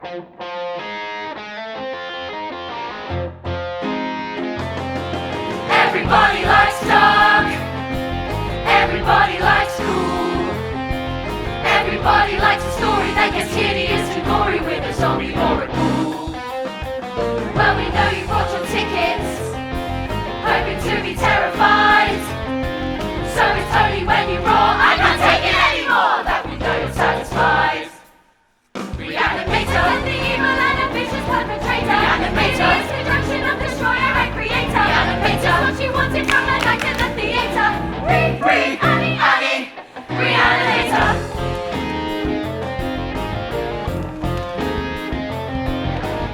Everybody likes dark. Everybody likes cool. Everybody likes a story that gets hideous and gory with a zombie or a ghoul. Well, we know you bought your tickets, hoping to be terrified. So it's only when you roar, I can't take it anymore, that we know you're satisfied. Reanimator, the evil and ambitious perpetrator. Reanimator, the introduction of destroyer and creator. Reanimator, what you wanted from the night in the theater. Reanimator.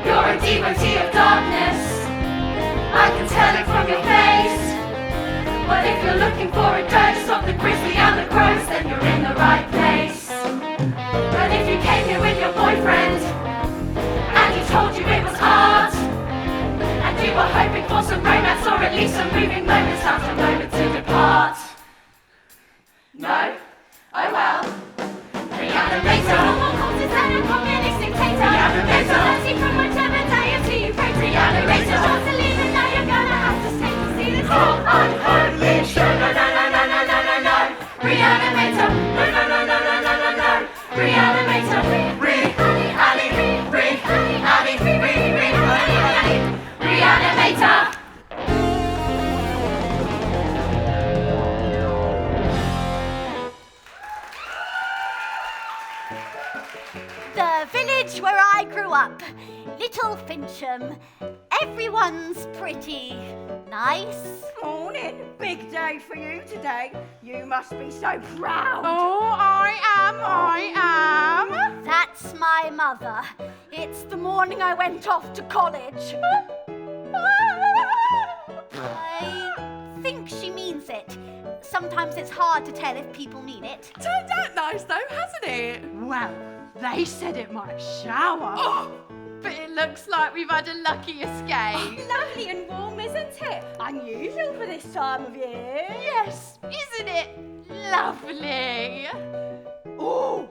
You're a devotee of darkness, I can tell it from your face. But if you're looking for a dose of the grizzly and the gross, then you're in the right place. But if you came here with your boyfriend and he told you it was art, and you were hoping for some romance or at least some moving moments, now's the moment to depart. No? Oh well. Reanimator. No more cultist and a communist dictator. Reanimator. Mercy from whichever deity you pray to. Reanimator. Want to leave and now you're gonna have to stay to see this whole unholy show. No, no, no, no, no, no, no, no. Reanimator. No, no, no, no, no, no, no, no. Reanimator. Reanimator. The village where I grew up, Little Fincham. Everyone's pretty nice. Morning. Big day for you today. You must be so proud. Oh, I am. That's my mother. It's the morning I went off to college. I think she means it. Sometimes it's hard to tell if people mean it. Turned out nice though, hasn't it? Well, they said it might shower. Oh, but it looks like we've had a lucky escape. Lovely and warm, isn't it? Unusual for this time of year. Yes, isn't it lovely? Oh,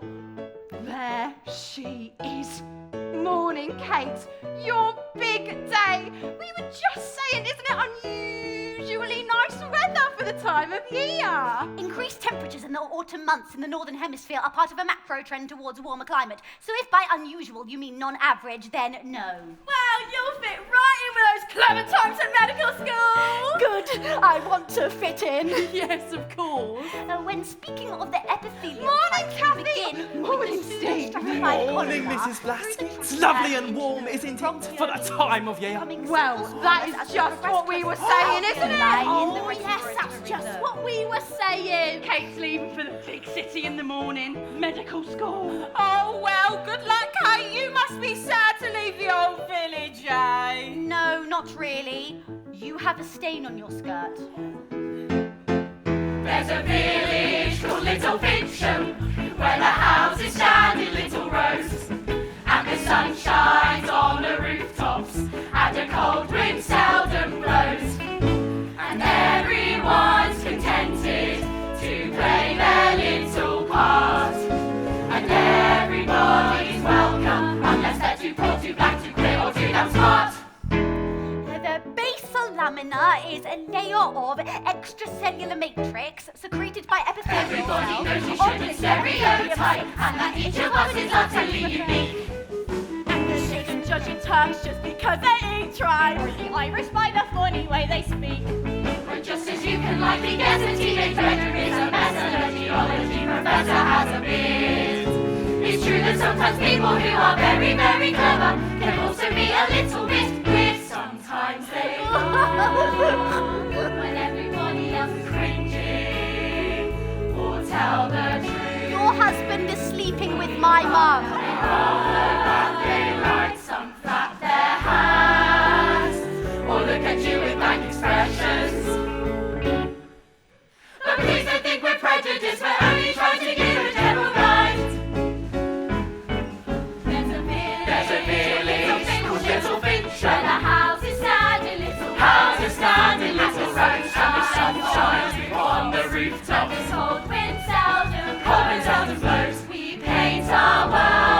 there she is. Morning, Kate. Your big day. We were just saying, isn't it unusually nice weather for the time of year? Increased temperatures in the autumn months in the northern hemisphere are part of a macro trend towards a warmer climate. So if by unusual you mean non-average, then no. Well, you'll fit right in with those clever times at medical school. Good. I want to fit in. Yes, of course. When speaking of the epithelial Morning, types, Kathy. we begin Morning, with the Steve. stratified Morning, cholera. Mrs. Blaskey. It's lovely and warm, isn't it, for the time of year? Well, that is just what we were saying, isn't it? Oh, yes, that's just what we were saying. Kate's leaving for the big city in the morning. Medical school. Oh, well, good luck, Kate. You must be sad to leave the old village, eh? No, not really. You have a stain on your skirt. There's a village called Little Fincham, where the houses stand in little rows, and the sun shines on the rooftops, and a cold wind seldom blows, and everyone's contented to play their little part, and everybody's welcome, unless they're too poor, too black, too queer, or too damn smart. The basal lamina is a layer of extracellular matrix secreted by epithelial cells. Everybody knows you shouldn't stereotype, and that each of us is utterly unique. And the shouldn't judge in terms just because they eat right. Or the Irish by the funny way they speak. But just as you can likely guess, a teenage predator is a mess, and a geology professor has a beard. It's true that sometimes people who are very, very clever can also be a little bit weird. Sometimes they when everybody else is cringing, or tell the truth. Your husband is sleeping with my mum. They hover that they like some flap their hands, or look at you with blank expressions. But please don't think we're prejudiced, we're only trying to give a general guide. There's a village called Little Fincham, where the houses stand in little rows, and the sun shines on the rooftops, and this cold wind seldom blows. We paint our world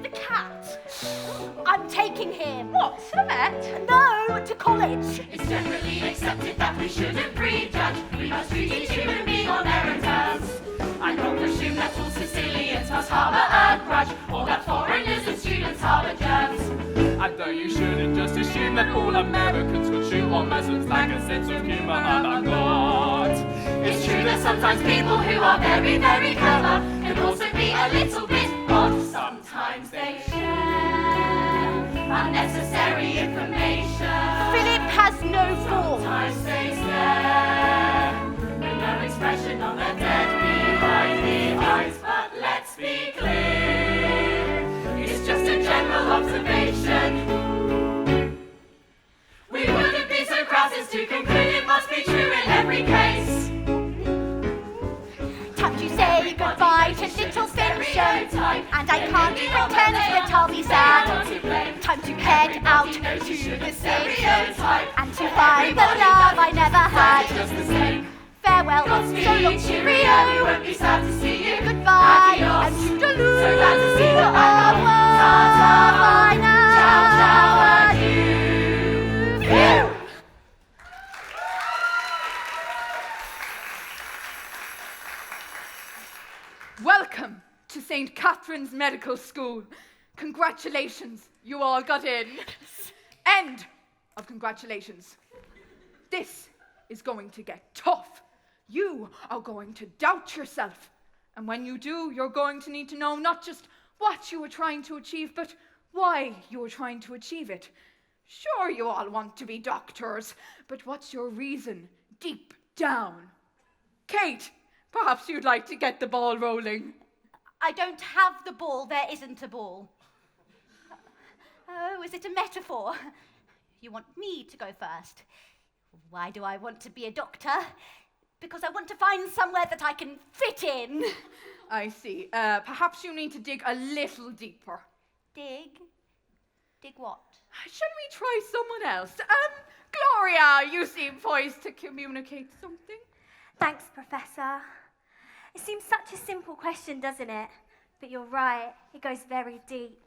with the cat. I'm taking him. What, to the vet? No, to college. It's generally accepted that we shouldn't prejudge. We must treat each human being on their own terms. I don't presume that all Sicilians must harbour a grudge, or that foreigners and students harbour germs. And though you shouldn't just assume that all Americans would shoot or Muslims lack a sense of humour, I'm not. It's true that sometimes people who are very, very clever can also be a little bit odd. Sometimes they share unnecessary information. Philip has no balls. Sometimes they stare with no expression on their dead behind the eyes. But let's be clear, it's just a general observation. We wouldn't be so crass as to conclude it must be true in every case. Time to say goodbye to little fiction, and I can't pretend that I'll be sad. Time to head out to the city and to find the love I never had. Farewell, so long, cheerio. We won't be sad to see you. Goodbye, Adios. and toodaloo. So glad to see you back home. Bye now. Ciao, ciao, adieu. Phew. Welcome to St. Catherine's Medical School. Congratulations, you all got in. End of congratulations. This is going to get tough. You are going to doubt yourself. And when you do, you're going to need to know not just what you were trying to achieve, but why you were trying to achieve it. Sure, you all want to be doctors, but what's your reason deep down? Kate, perhaps you'd like to get the ball rolling. I don't have the ball, there isn't a ball. Oh, is it a metaphor? You want me to go first? Why do I want to be a doctor? Because I want to find somewhere that I can fit in. I see. Perhaps you need to dig a little deeper. Dig? Dig what? Shall we try someone else? Gloria, you seem poised to communicate something. Thanks, Professor. It seems such a simple question, doesn't it? But you're right, it goes very deep.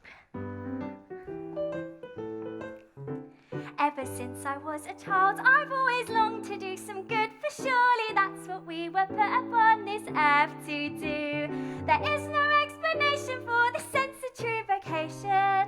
Ever since I was a child, I've always longed to do some good, for surely that's what we were put upon this earth to do. There is no explanation for this sense of true vocation.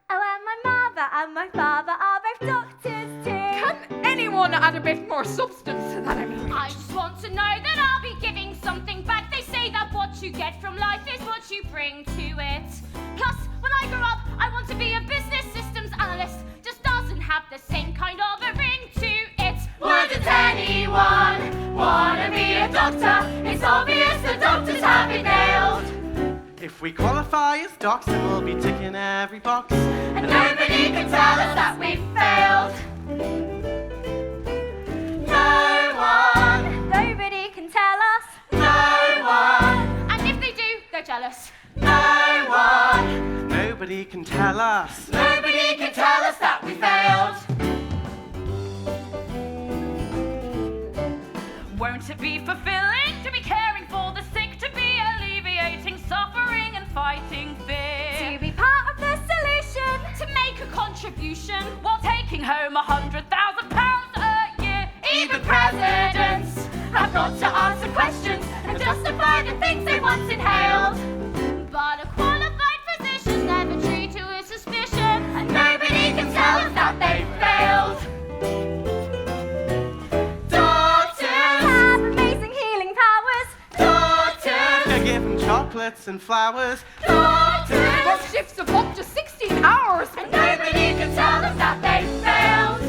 Oh, and my mother and my father are both doctors too. Can anyone add a bit more substance to that? I just want to know that I'll be giving something back. They say that what you get from life is what you bring to it. Plus, when I grow up, I want to be a business systems analyst. Just doesn't have the same kind of a ring to it. Wouldn't anyone wanna be a doctor? It's obvious the doctors have it nailed. If we qualify as docs, then we'll be ticking every box. And nobody can tell us that we've failed. No one, Nobody can tell us. no one, And if they do, they're jealous. no one. Nobody can tell us. Nobody can tell us that we failed. Won't it be fulfilling to be caring for the sick, to be alleviating suffering and fighting fear? To be part of the solution. To make a contribution while taking home £100,000 a year. Even presidents have got to answer questions and justify the things they once inhaled. But a qualified physician's never treated with suspicion. And nobody can tell us that they've failed. Doctors, Have amazing healing powers. doctors, They give them chocolates and flowers. doctors. Work shifts of up to 16 hours. And nobody can tell us that they've failed.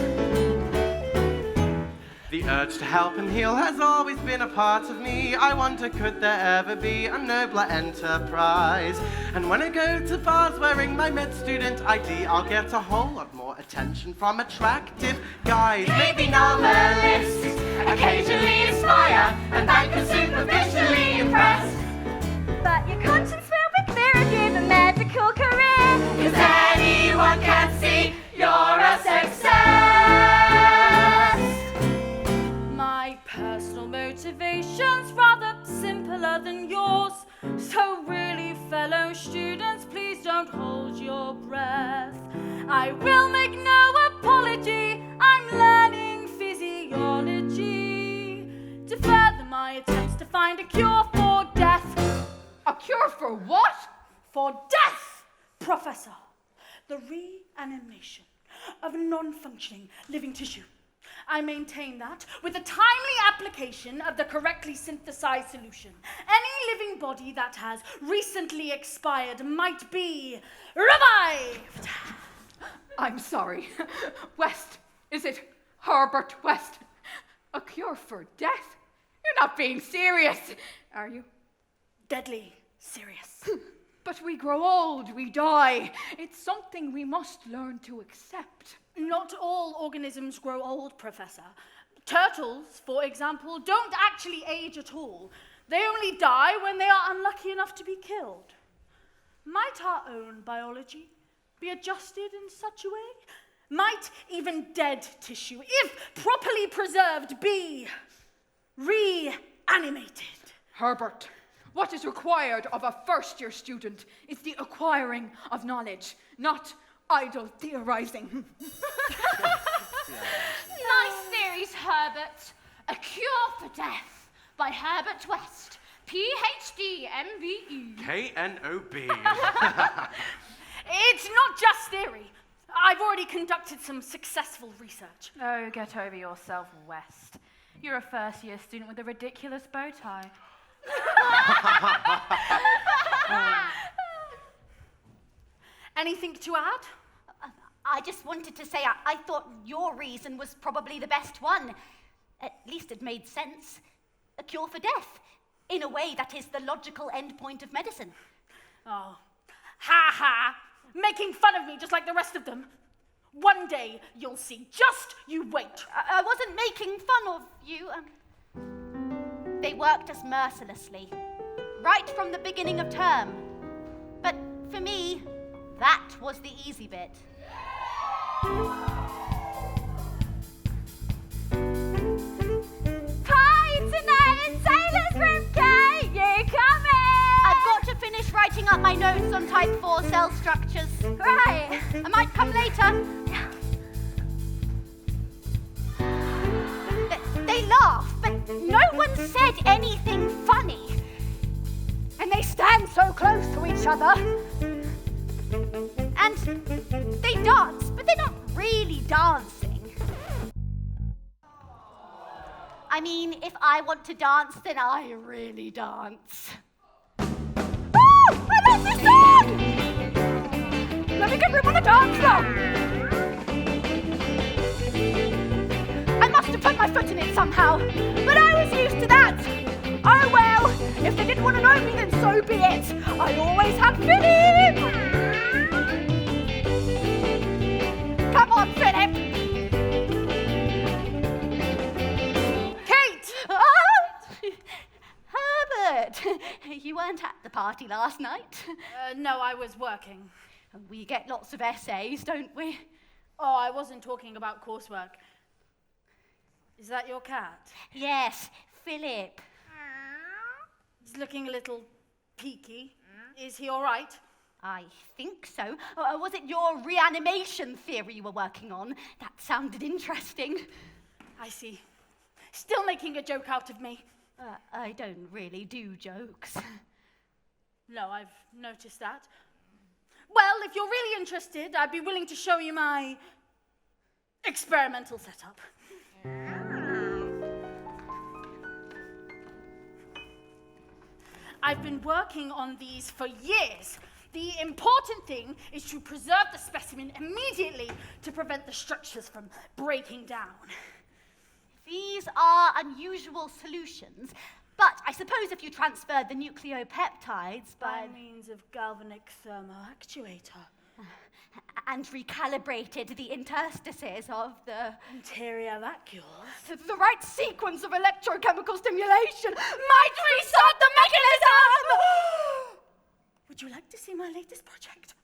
The urge to help and heal has always been a part of me. I wonder, could there ever be a nobler enterprise? And when I go to bars wearing my med student ID, I'll get a whole lot more attention from attractive guys. Maybe novelists occasionally inspire and bankers superficially impress. But your conscience will be clear if you have a medical career. 'Cause anyone can see you're a success. My personal motivation's rather simpler than yours. So really, fellow students, please don't hold your breath. I will make no apology, I'm learning physiology to further my attempts to find a cure for death. A cure for what? For death, Professor. The reanimation of non-functioning living tissue. I maintain that with the timely application of the correctly synthesized solution, any living body that has recently expired might be revived. I'm sorry. West, is it Herbert West? A cure for death? You're not being serious, are you? Deadly serious. But we grow old, we die. It's something we must learn to accept. Not all organisms grow old, Professor. Turtles, for example, don't actually age at all. They only die when they are unlucky enough to be killed. Might our own biology be adjusted in such a way? Might even dead tissue, if properly preserved, be reanimated? Herbert, what is required of a first-year student is the acquiring of knowledge, not idle theorizing. Nice theories, Herbert. A Cure for Death by Herbert West, PhD, MBE. KNOB. It's not just theory. I've already conducted some successful research. Oh, get over yourself, West. You're a first-year student with a ridiculous bow tie. Anything to add? I just wanted to say I thought your reason was probably the best one. At least it made sense. A cure for death. In a way, that is the logical end point of medicine. Oh, ha ha! Making fun of me just like the rest of them. One day you'll see. Just you wait. I wasn't making fun of you. They worked us mercilessly, right from the beginning of term. But for me, that was the easy bit. Pie tonight in Taylor's room, Kate. You coming? I've got to finish writing up my notes on type 4 cell structures. Right. I might come later. They laugh, but no one said anything funny. And they stand so close to each other. And they dance, but they're not really dancing. I mean, if I want to dance, then I really dance. Oh, I love this song! Let me get room on the dance floor. I must have put my foot in it somehow, but I was used to that. Oh well, if they didn't want to know me, then so be it. I always had Philip. Come on, Philip. Kate! Herbert, you weren't at the party last night. No, I was working. We get lots of essays, don't we? Oh, I wasn't talking about coursework. Is that your cat? Yes, Philip. He's looking a little peaky. Is he all right? I think so. Was it your reanimation theory you were working on? That sounded interesting. I see. Still making a joke out of me. I don't really do jokes. No, I've noticed that. Well, if you're really interested, I'd be willing to show you my experimental setup. I've been working on these for years. The important thing is to preserve the specimen immediately to prevent the structures from breaking down. These are unusual solutions, but I suppose if you transferred the nucleopeptides By means of galvanic thermoactuator. and recalibrated the interstices of the Interior vacuoles. the right sequence of electrochemical stimulation might restart the mechanism! Would you like to see my latest project?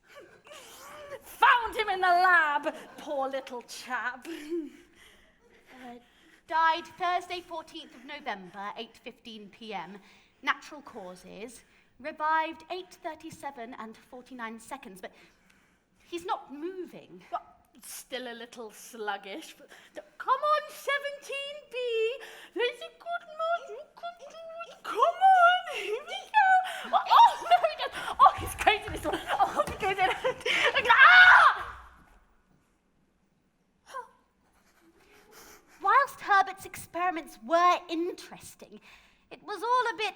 Found him in the lab, poor little chap. Died Thursday, 14th of November, 8:15 p.m. Natural causes. Revived 8:37 and 49 seconds, but He's not moving. Well, still a little sluggish. But come on, 17B. There's a good man. You can do it. Come on. Here we go. Oh, there we go. Oh, he's crazy, this one. Oh, he goes in. Ah! Whilst Herbert's experiments were interesting, it was all a bit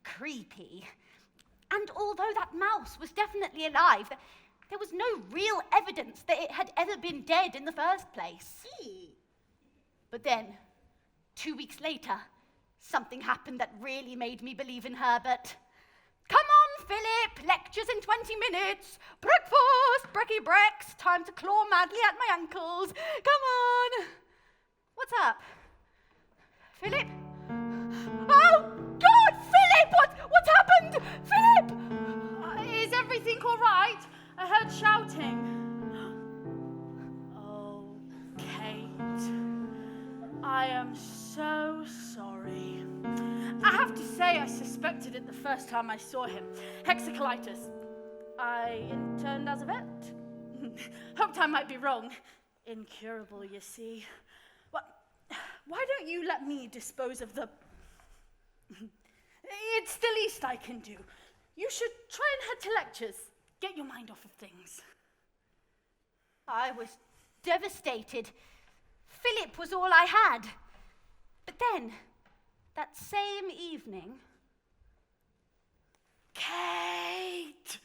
creepy. And although that mouse was definitely alive, there was no real evidence that it had ever been dead in the first place. But then, 2 weeks later, something happened that really made me believe in Herbert. Come on, Philip, lectures in 20 minutes. Breakfast, brekkie brecks, time to claw madly at my ankles. Come on. What's up? Philip? Oh, God, Philip, what's happened? Philip! Is everything all right? I heard shouting. Oh, Kate. I am so sorry. I have to say I suspected it the first time I saw him. Hexacolitis. I interned as a vet. Hoped I might be wrong. Incurable, you see. Well, why don't you let me dispose of the... It's the least I can do. You should try and head to lectures. Get your mind off of things. I was devastated. Philip was all I had. But then, that same evening... Kate!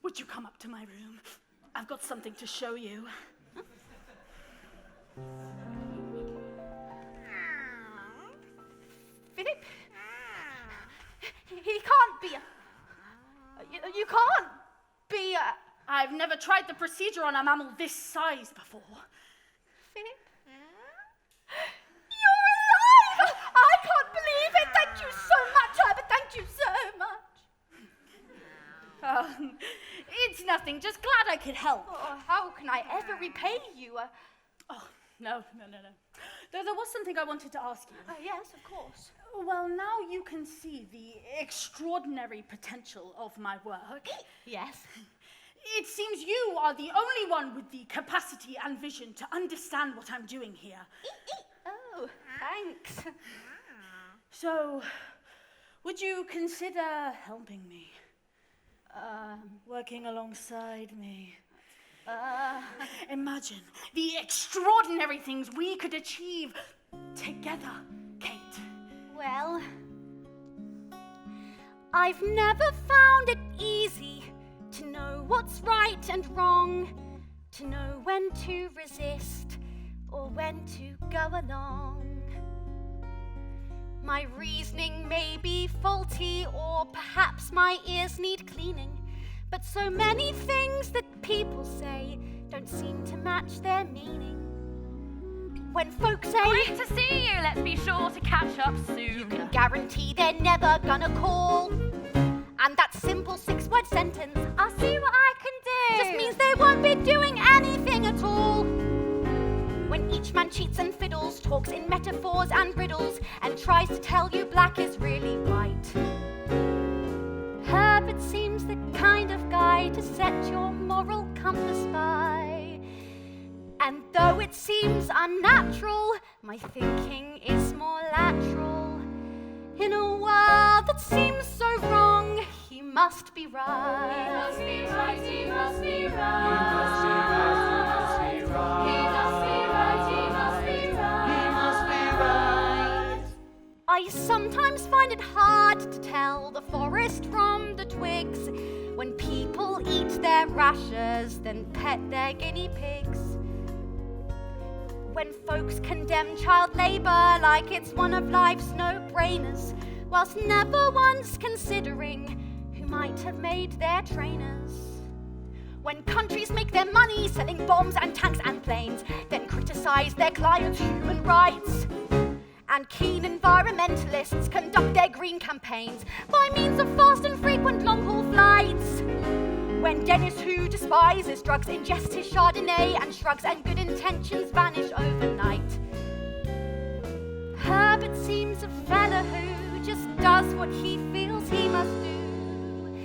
Would you come up to my room? I've got something to show you. Philip? He can't be... You can't be... I've never tried the procedure on a mammal this size before. Philip? You're alive! I can't believe it! Thank you so much, Herbert! Thank you so much! It's nothing. Just glad I could help. Oh, how can I ever repay you? Oh, no. There was something I wanted to ask you. Yes, of course. Well, now you can see the extraordinary potential of my work. Yes. It seems you are the only one with the capacity and vision to understand what I'm doing here. Oh, thanks. So, would you consider helping me? Working alongside me? Imagine the extraordinary things we could achieve together, Kate. Well, I've never found it easy to know what's right and wrong, to know when to resist or when to go along. My reasoning may be faulty, or perhaps my ears need cleaning, but so many things that people say don't seem to match their meaning. When folks say, Great to see you, let's be sure to catch up soon. you can guarantee they're never gonna call, and that simple 6-word sentence, I'll see what I can do. just means they won't be doing anything at all. When each man cheats and fiddles, talks in metaphors and riddles, and tries to tell you black is really white, Herbert seems the kind of guy to set your moral compass by. And though it seems unnatural, my thinking is more lateral. In a world that seems so wrong, he must be right. He must be right, he must be right. He must be right, he must be right. He must be right, he must be right. He must be right. I sometimes find it hard to tell the forest from the twigs when people eat their rashers, then pet their guinea pigs. When folks condemn child labour like it's one of life's no-brainers, whilst never once considering who might have made their trainers. When countries make their money selling bombs and tanks and planes, then criticise their clients' human rights. And keen environmentalists conduct their green campaigns by means of fast and frequent long-haul flights. When Dennis, who despises drugs, ingests his Chardonnay and shrugs, and good intentions vanish overnight. Herbert seems a fella who just does what he feels he must do.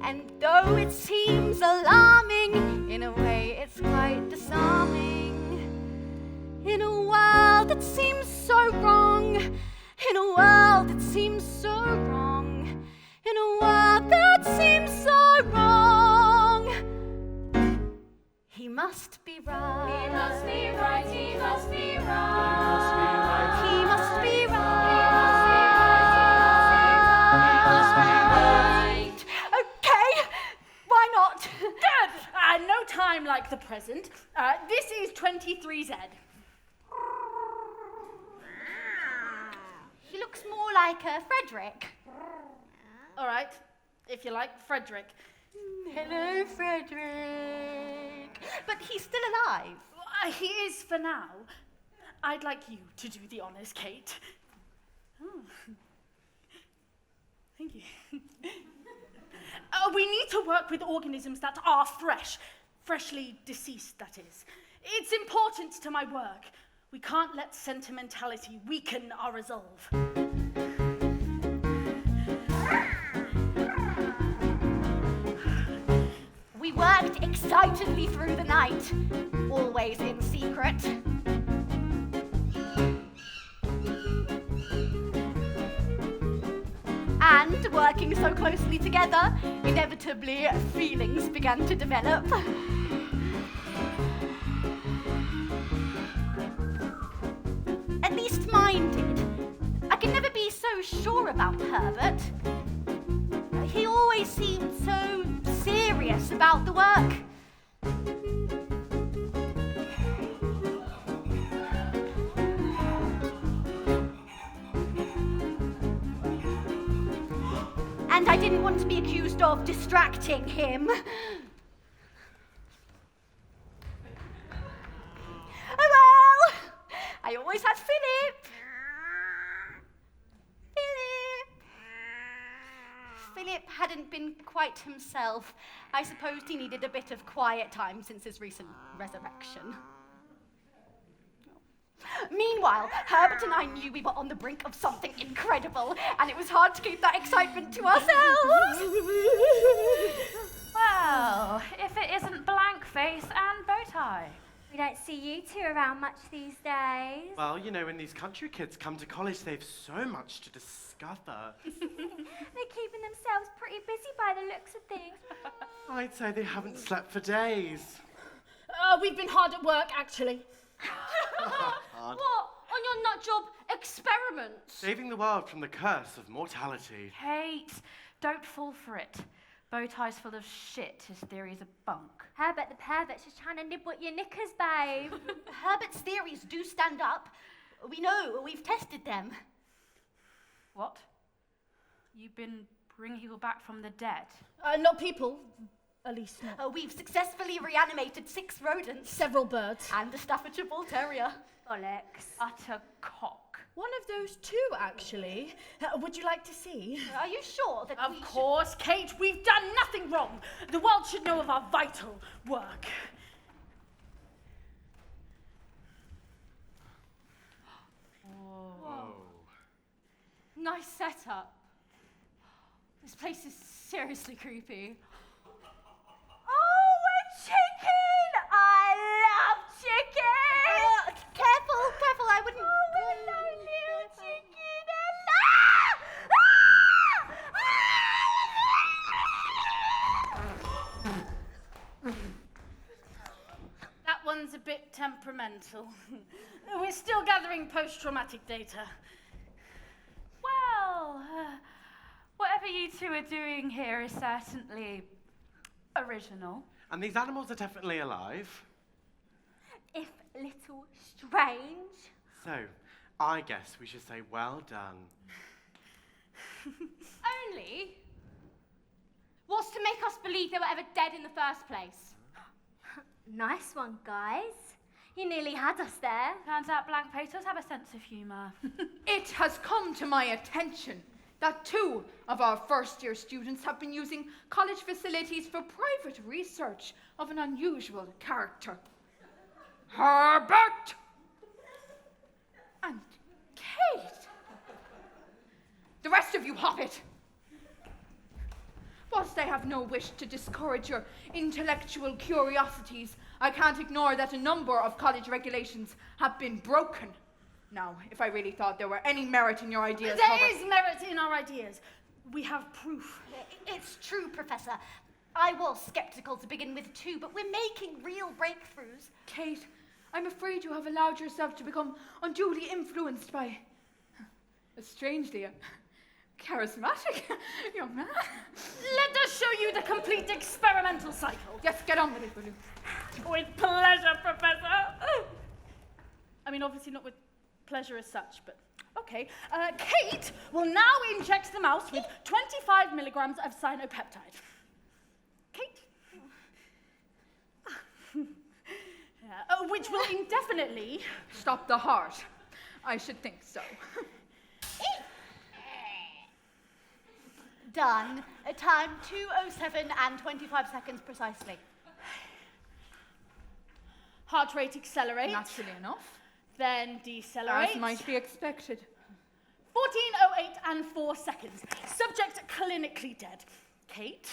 And though it seems alarming, must be right. He must be right, he must be right. He must be right. Okay, why not? Good! No time like the present. This is 23Z. He looks more like Frederick. All right, if you like, Frederick. Hello, Frederick. But he's still alive. He is for now. I'd like you to do the honours, Kate. Oh. Thank you. We need to work with organisms that are fresh. Freshly deceased, that is. It's important to my work. We can't let sentimentality weaken our resolve. We worked excitedly through the night, always in secret. And working so closely together, inevitably feelings began to develop. At least mine did. I could never be so sure about Herbert. He always seemed so serious about the work. And I didn't want to be accused of distracting him. Oh well, I always had Philip. Philip hadn't been quite himself. I supposed he needed a bit of quiet time since his recent resurrection. Meanwhile, Herbert and I knew we were on the brink of something incredible, and it was hard to keep that excitement to ourselves. Well, if it isn't blank face and bow tie. We don't see you two around much these days. Well, you know, when these country kids come to college, they have so much to discover. They're keeping themselves pretty busy by the looks of things. I'd say they haven't slept for days. We've been hard at work, actually. What? On your nut job experiments? Saving the world from the curse of mortality. Kate, don't fall for it. Bowtie's full of shit. His theories are bunk. Herbert the pervert's just trying to nibble at your knickers, babe. Herbert's theories do stand up. We know, we've tested them. What? You've been bringing people back from the dead? Not people. At least not. We've successfully reanimated 6 rodents. Several birds. And the Staffordshire Bull Terrier. Bollocks. Utter cock. One of those 2, actually. Would you like to see? Are you sure that Of course, Kate, we've done nothing wrong. The world should know of our vital work. Whoa. Nice setup. This place is seriously creepy. Oh, a chicken! I love chicken! Careful, I wouldn't... Oh, we love little chicken! That one's a bit temperamental. We're still gathering post-traumatic data. Well, whatever you two are doing here is certainly original. And these animals are definitely alive. If little strange. So, I guess we should say well done. Only? What's to make us believe they were ever dead in the first place? Nice one, guys. You nearly had us there. Turns out blank faces have a sense of humour. It has come to my attention that 2 of our first-year students have been using college facilities for private research of an unusual character. Herbert! And Kate! The rest of you hop it! Whilst I have no wish to discourage your intellectual curiosities, I can't ignore that a number of college regulations have been broken. Now, if I really thought there were any merit in your ideas, There is merit in our ideas. We have proof. It's true, Professor. I was skeptical to begin with too, but we're making real breakthroughs. Kate, I'm afraid you have allowed yourself to become unduly influenced by a strangely charismatic young man. Let us show you the complete experimental cycle. Yes, get on with it, will you? With pleasure, Professor. I mean, obviously not with pleasure as such, but okay. Kate will now inject the mouse with 25 milligrams of cyanopeptide. Kate? Which will indefinitely Stop the heart. I should think so. Done. Time 2:07 and 25 seconds precisely. heart rate accelerate. Naturally enough. Then decelerate. As might be expected. 14:08 and 4 seconds. Subject clinically dead. Kate?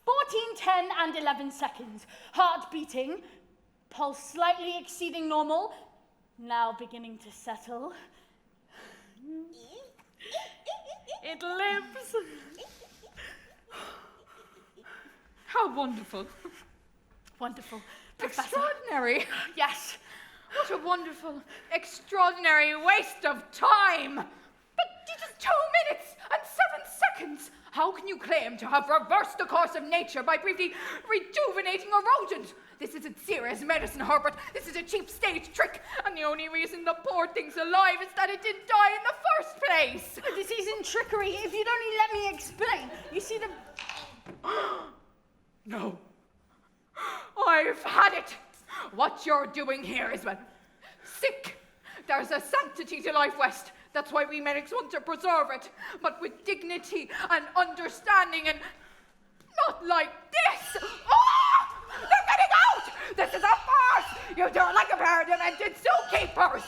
(14:10 and 11 seconds. Heart beating. Pulse slightly exceeding normal. Now beginning to settle. It lives. How wonderful. Wonderful. Professor. Extraordinary. Yes. What a wonderful, extraordinary waste of time. But it is 2 minutes and 7 seconds. How can you claim to have reversed the course of nature by briefly rejuvenating a rodent? This isn't serious medicine, Herbert. This is a cheap stage trick. And the only reason the poor thing's alive is that it didn't die in the first place. But this isn't trickery. If you'd only let me explain. You see the... No. I've had it. What you're doing here is, well, sick. There's a sanctity to life, West. That's why we medics want to preserve it. But with dignity and understanding and not like this. Oh! They're getting out! This is a farce! You do it like a pair of demented zookeepers!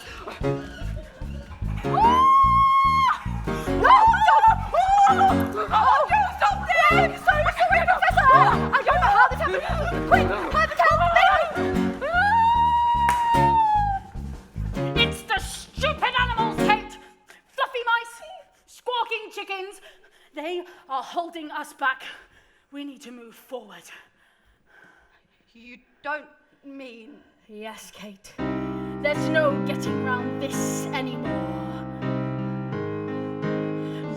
No! Oh, do something! Professor! I don't know how this happened! Quick! Herbert, help me! It's the stupid animals, Kate! Fluffy mice, squawking chickens. They are holding us back. We need to move forward. You don't mean... Yes, Kate. There's no getting round this anymore.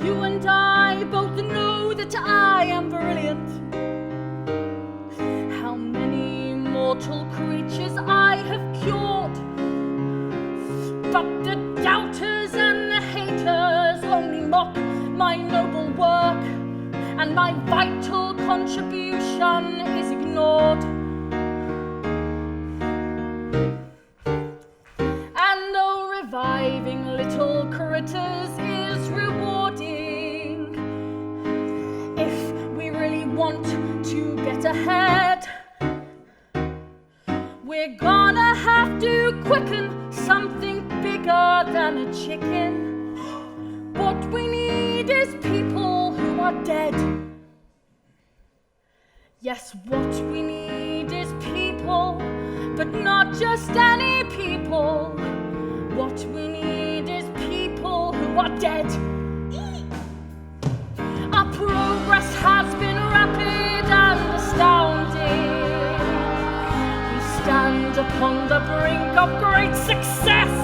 You and I both know that I am brilliant. How many mortal creatures I have cured. But the doubters and the haters only mock my noble work, and my vital contribution is ignored. And though reviving little critters is rewarding, if we really want to get ahead, we're gonna have to quicken something bigger than a chicken. What we need is people who are dead. Yes, what we need is people, but not just any people. What we need is people who are dead. Our progress has been rapid and astounding. We stand upon the brink of great success.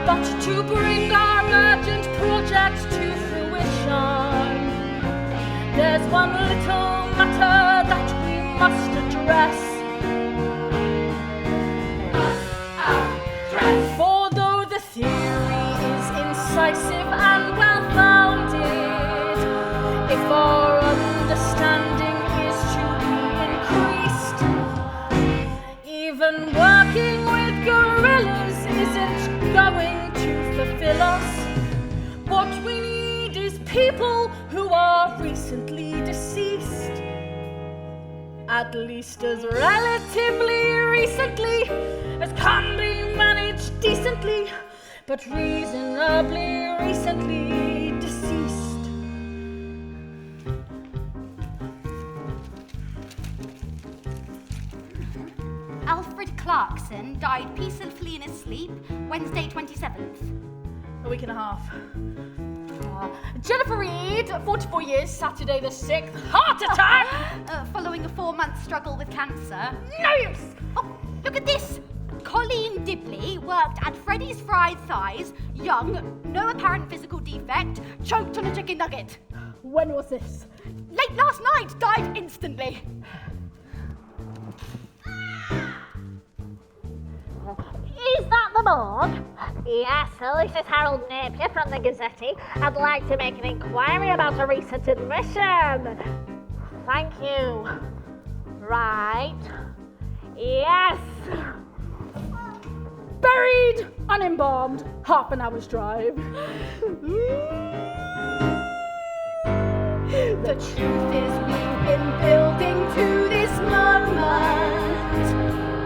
But to bring our urgent project to fruition, there's one little matter that we must address. For though the theory is incisive and well-founded, if our understanding is to be increased, even working with gorillas isn't going to fulfill us. What we need is people who are recently deceased. At least as relatively recently as can be managed decently, but reasonably recently deceased. Clarkson died peacefully in his sleep Wednesday 27th. A week and a half. Jennifer Reed, 44 years, Saturday the 6th, heart attack! Following a 4-month struggle with cancer. No use! Oh, look at this! Colleen Dibley worked at Freddy's Fried Thighs, young, no apparent physical defect, choked on a chicken nugget. When was this? Late last night, died instantly. Is that the morgue? Yes, this is Harold Napier from the Gazette. I'd like to make an inquiry about a recent admission. Thank you. Right. Yes. Buried, unembalmed, half an hour's drive. The truth is we've been building to this moment.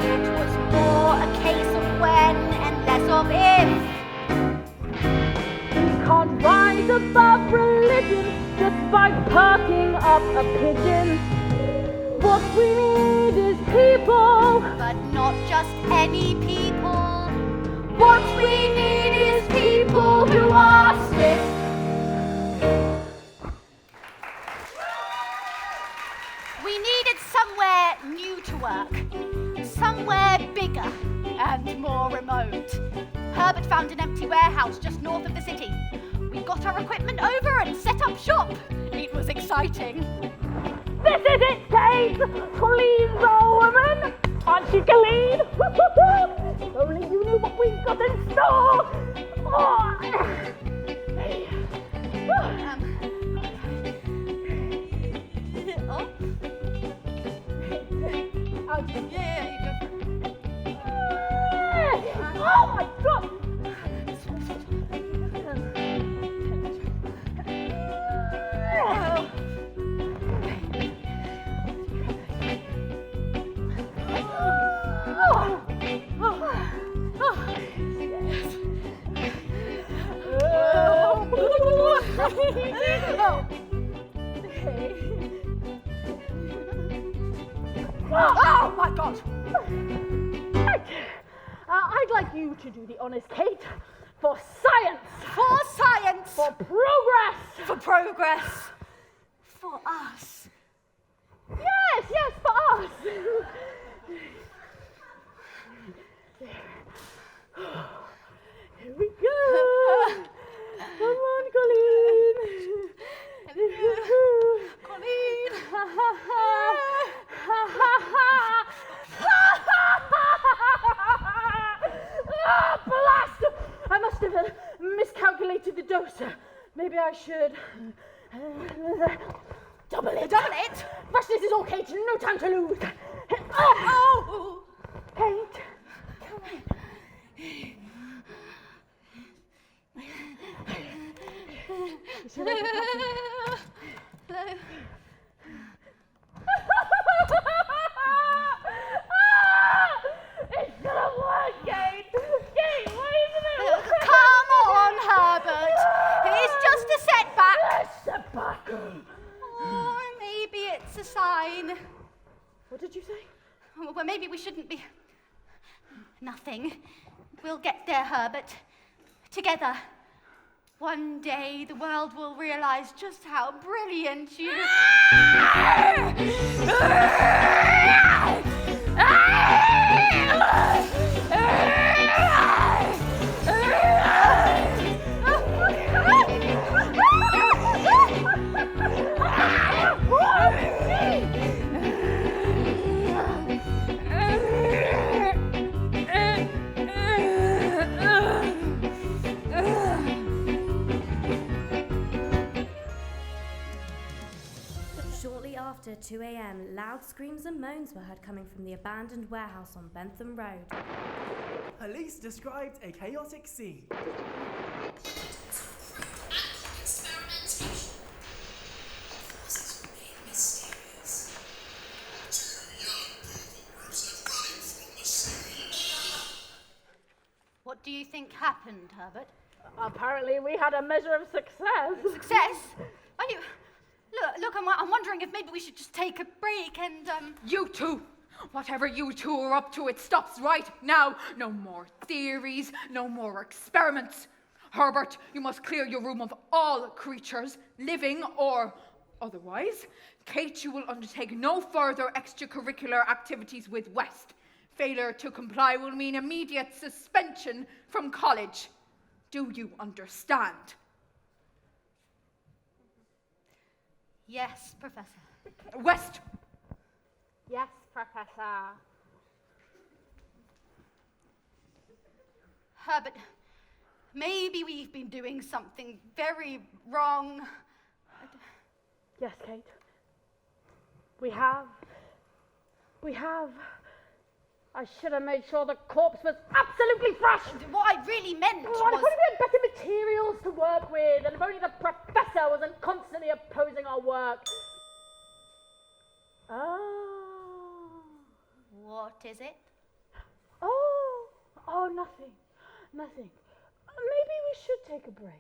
It was more a case of when and less of if. We can't rise above religion just by perking up a pigeon. What we need is people. But not just any people. What we need is people who are stiff. We needed somewhere new to work. Somewhere bigger and more remote. Herbert found an empty warehouse just north of the city. We got our equipment over and set up shop. It was exciting. This is it, Kate! Colleen's old woman! Aren't you, Colleen? If only you knew what we've got in store! Oh. Yeah, you go. Oh my God! Oh my God! I'd like you to do the honors, Kate, for science, For science. for progress. For progress. For us. Yes, for us. Here we go. Come on, Colleen. Colleen. Blast! I must have miscalculated the dose. Maybe I should double it. Double it. Freshness is all, Kate. No time to lose. Oh. Kate. It should have worked, Kate. Kate, why isn't it working? Come on, Herbert. It's just a setback. Setback. Or maybe it's a sign. What did you say? Well, maybe we shouldn't be. Nothing. We'll get there, Herbert. Together. One day the world will realize just how brilliant you. Shortly after 2 a.m., loud screams and moans were heard coming from the abandoned warehouse on Bentham Road. Police described a chaotic scene. Experimentation. Causes remain mysterious. 2 young people groups have running from the scene. What do you think happened, Herbert? Apparently we had a measure of success. Success? Are you... Look, I'm wondering if maybe we should just take a break and, You two, Whatever you two are up to, it stops right now. No more theories, no more experiments. Herbert, you must clear your room of all creatures, living or otherwise. Kate, you will undertake no further extracurricular activities with West. Failure to comply will mean immediate suspension from college. Do you understand? Yes, Professor. West! Yes, Professor. Herbert, maybe we've been doing something very wrong. Yes, Kate. We have. I should have made sure the corpse was absolutely fresh. What I really meant Oh, and if was... only we had better materials to work with, and if only the professor wasn't constantly opposing our work. Oh. What is it? Oh, nothing. Maybe we should take a break.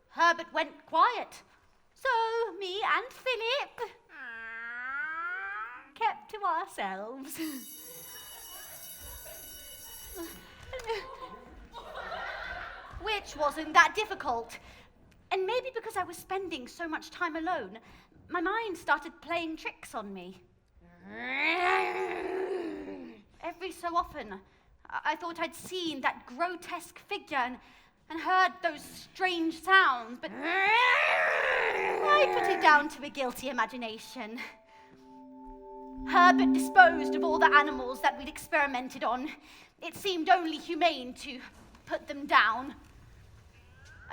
Herbert went quiet. So me and Philip kept to ourselves. Which wasn't that difficult. And maybe because I was spending so much time alone, my mind started playing tricks on me. Every so often, I thought I'd seen that grotesque figure and heard those strange sounds, but I put it down to a guilty imagination. Herbert disposed of all the animals that we'd experimented on. It seemed only humane to put them down.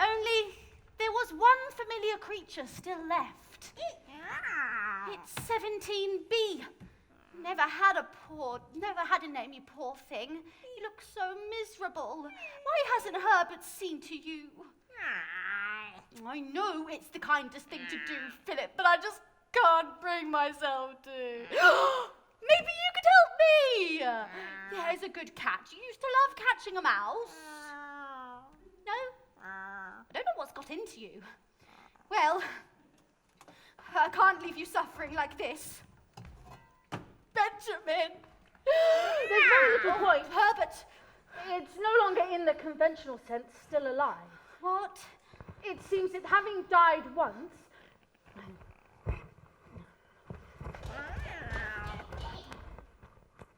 Only there was one familiar creature still left. It's 17B. Never had a name, you poor thing. You look so miserable. Why hasn't Herbert seen to you? I know it's the kindest thing to do, Philip, but I just can't bring myself to. Maybe you could help me. There's a good catch. You used to love catching a mouse. No? I don't know what's got into you. Well, I can't leave you suffering like this. Benjamin! There's very little point. Herbert! It's no longer in the conventional sense still alive. What? It seems that having died once,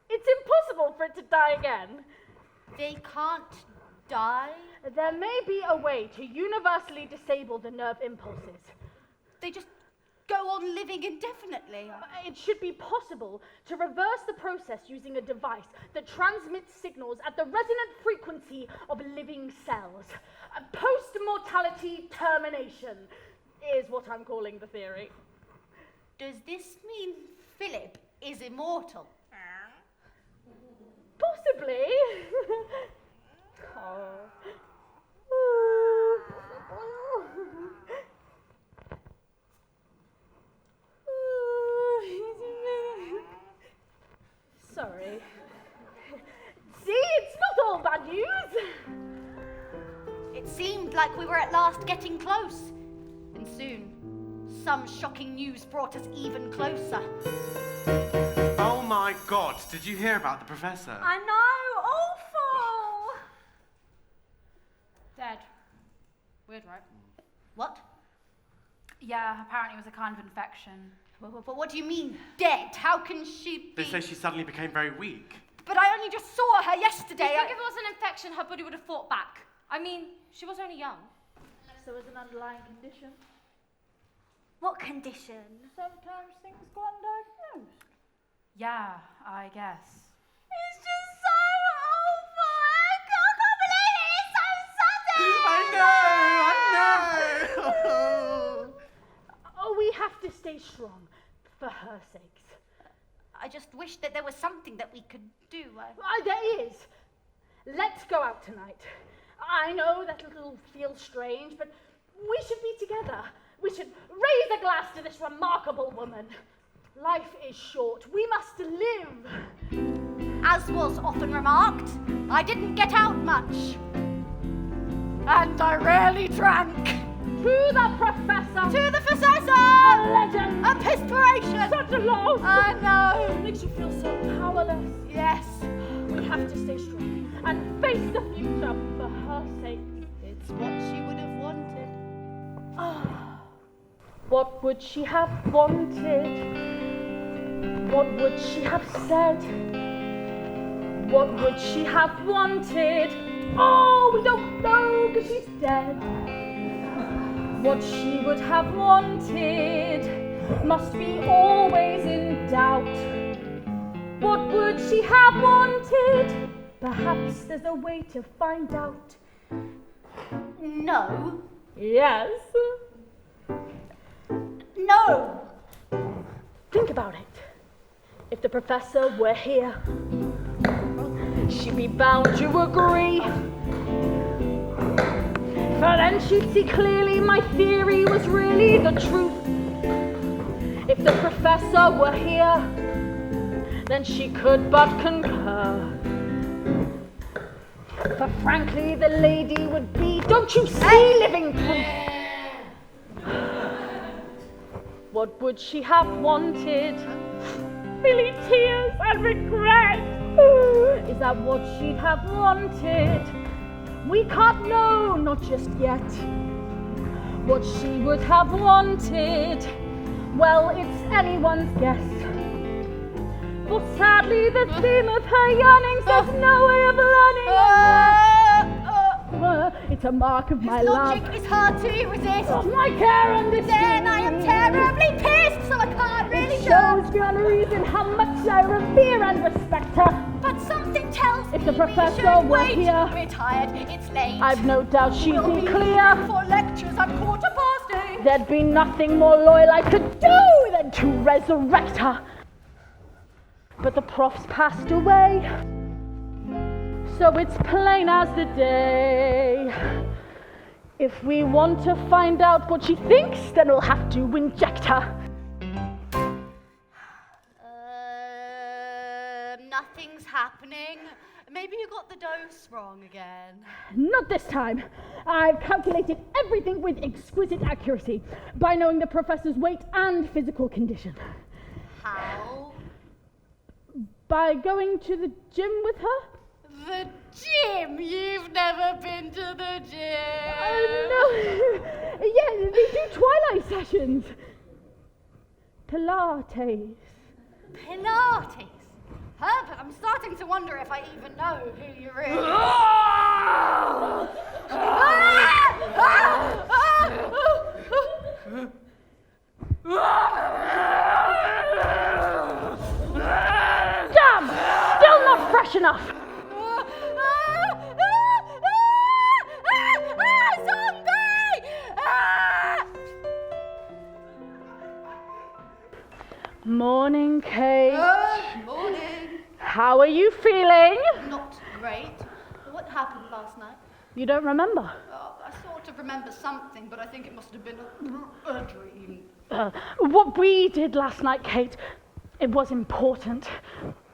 it's impossible for it to die again. They can't die? There may be a way to universally disable the nerve impulses. They just go on living indefinitely. It should be possible to reverse the process using a device that transmits signals at the resonant frequency of living cells. Post-mortality termination is what I'm calling the theory. Does this mean Philip is immortal? Possibly. Sorry. See, it's not all bad news. It seemed like we were at last getting close. And soon, some shocking news brought us even closer. Oh my God, did you hear about the professor? I know, awful! Dead. Weird, right? What? Yeah, apparently it was a kind of infection. But what do you mean, dead? How can she be? They say she suddenly became very weak. But I only just saw her Do yesterday. you think if it was an infection, her body would have fought back? I mean, she was only young. Unless there was an underlying condition. What condition? Sometimes things go undiagnosed. Yeah, I guess. It's just so awful! I can't believe it! It's so sudden! I know! Oh, we have to stay strong for her sakes. I just wish that there was something that we could do. There is. Let's go out tonight. I know that it'll feel strange, but we should be together. We should raise a glass to this remarkable woman. Life is short. We must live. As was often remarked, I didn't get out much. And I rarely drank. To the professor! To the professor! A legend! A pispiration! Such a loss! I know! It makes you feel so powerless. Yes. We have to stay strong and face the future for her sake. It's what she would have wanted. What would she have wanted? What would she have said? What would she have wanted? Oh, we don't know because she's dead. What she would have wanted must be always in doubt. What would she have wanted? Perhaps there's a way to find out. No. Yes. No. Think about it. If the professor were here, she'd be bound to agree. For then she'd see clearly my theory was really the truth. If the professor were here, then she could but concur. For frankly, the lady would be, don't you see, living proof. What would she have wanted? Really tears and regret. Is that what she'd have wanted? We can't know, not just yet. What she would have wanted, well, it's anyone's guess. For sadly, the theme of her yearnings, there's no way of learning. It's a mark of my love. Logic is hard to resist. Of my care and esteem. Then I am terribly pissed, so I can't really shows beyond reason how much I revere and respect her. But something tells me if the professor we should were wait. here, We're tired, it's late. I've no doubt she'd We'll be clear. For lectures at 8:15. There'd be nothing more loyal I could do than to resurrect her. But the prof's passed away, so it's plain as the day. If we want to find out what she thinks, then we'll have to inject her. Nothing's happening. Maybe you got the dose wrong again. Not this time. I've calculated everything with exquisite accuracy by knowing the professor's weight and physical condition. How? By going to the gym with her. The gym? You've never been to the gym? No. Yeah, they do twilight sessions. Pilates. Pilates? Herbert, I'm starting to wonder if I even know who you really Damn! Still not fresh enough! Morning, Kate. Morning. How are you feeling? Not great. What happened last night? You don't remember? I sort of remember something, but I think it must have been a dream. What we did last night, Kate, it was important.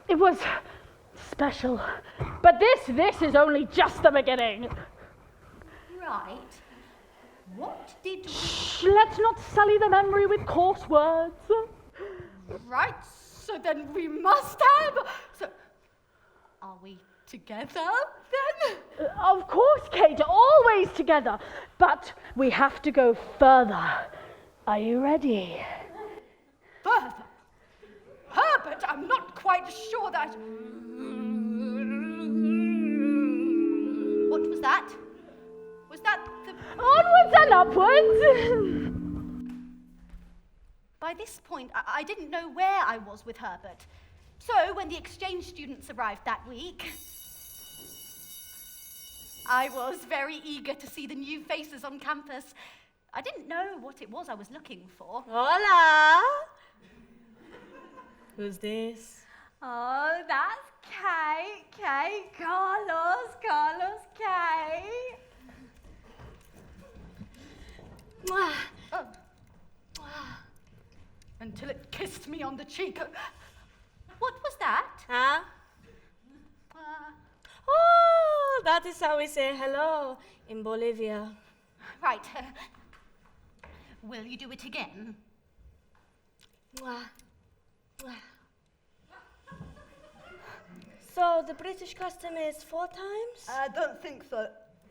It was special. But this is only just the beginning. Right. What did we... Shh, let's not sully the memory with coarse words. Right, so then we must have... So, are we together then? Of course, Kate, always together. But we have to go further. Are you ready? Further? Herbert, I'm not quite sure that... What was that? Was that the... Onwards and upwards! By this point, I didn't know where I was with Herbert. So, when the exchange students arrived that week, I was very eager to see the new faces on campus. I didn't know what it was I was looking for. Hola! Who's this? Oh, that's Kate, Carlos, Kate. Mwah. Oh. Mwah. Until it kissed me on the cheek. What was that? Huh? Oh, that is how we say hello in Bolivia. Right. Will you do it again? So the British custom is 4 times? I don't think so.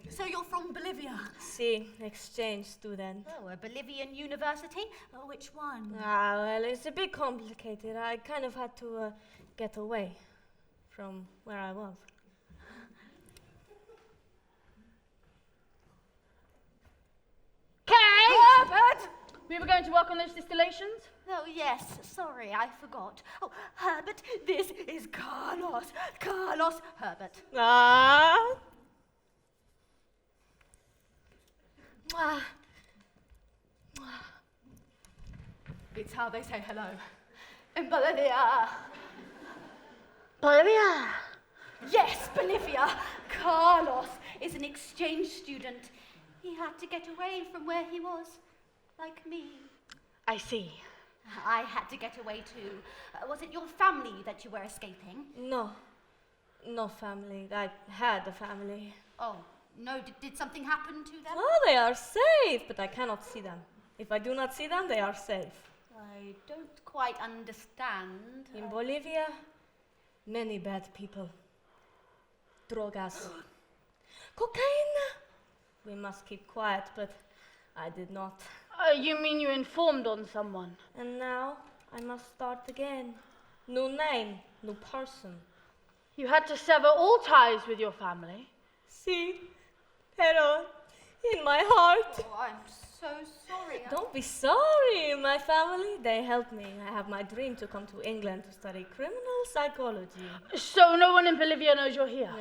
So you're from Bolivia? See, exchange student. Oh, a Bolivian university? Oh, which one? Well, it's a bit complicated. I kind of had to get away from where I was. Herbert! We were going to work on those distillations? Oh, yes, sorry, I forgot. Oh, Herbert, this is Carlos. Carlos Herbert. It's how they say hello. In Bolivia. Bolivia? Yes, Bolivia. Carlos is an exchange student. He had to get away from where he was, like me. I see. I had to get away too. Was it your family that you were escaping? No family. I had a family. Oh, no, did something happen to them? Oh, they are safe, but I cannot see them. If I do not see them, they are safe. I don't quite understand. In Bolivia, many bad people. Drogas. Cocaine. We must keep quiet, but I did not. You mean you informed on someone? And now I must start again. New name, new person. You had to sever all ties with your family? See, pero in my heart. Oh, I'm so sorry. Don't be sorry, my family. They helped me. I have my dream to come to England to study criminal psychology. So no one in Bolivia knows you're here?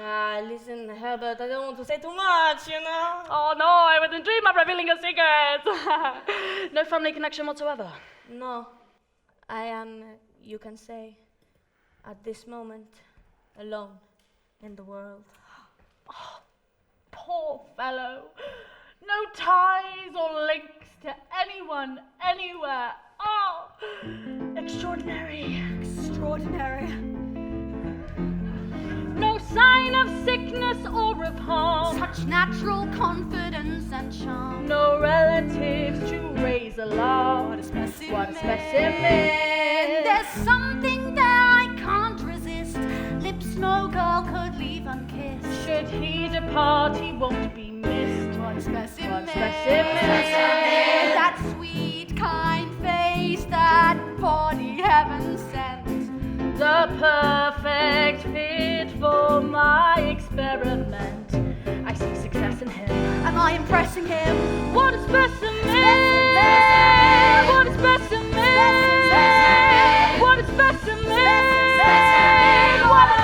Listen, Herbert, I don't want to say too much, you know. Oh no, I wouldn't dream of revealing your secret. No family connection whatsoever? No. I am, you can say, at this moment, alone in the world. Oh, poor fellow. No ties or links to anyone, anywhere. Oh, extraordinary. Extraordinary. No sign of sickness or of harm. Such natural confidence and charm. No relatives to raise alarm. What a specimen. What a specimen. There's something there I can't resist. Lips no girl could leave unkissed. Should he depart, he won't be missed. What a specimen. What a specimen. That sweet, kind face, that body heaven sent. The perfect fit for my experiment. I see success in him. Am I impressing him? What a specimen! What a specimen! What a specimen! What a...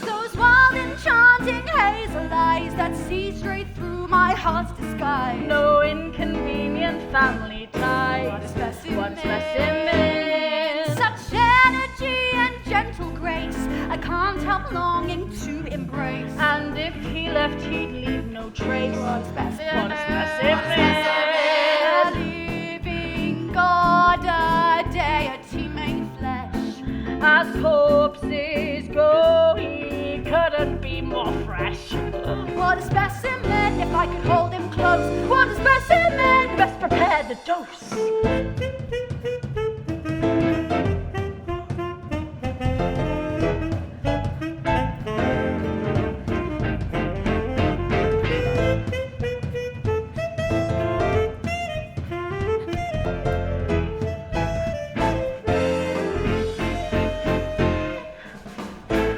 Those wild, enchanting hazel eyes that see straight through my heart's disguise. No inconvenient family ties. What a specimen. What a specimen. Such energy and gentle grace, I can't help longing to embrace. And if he left, he'd leave no trace. What a specimen. What a specimen. A living God, a deity made flesh. As corpses go, he couldn't be more fresh. What a specimen, if I could hold him close. What a specimen. Best prepare the dose.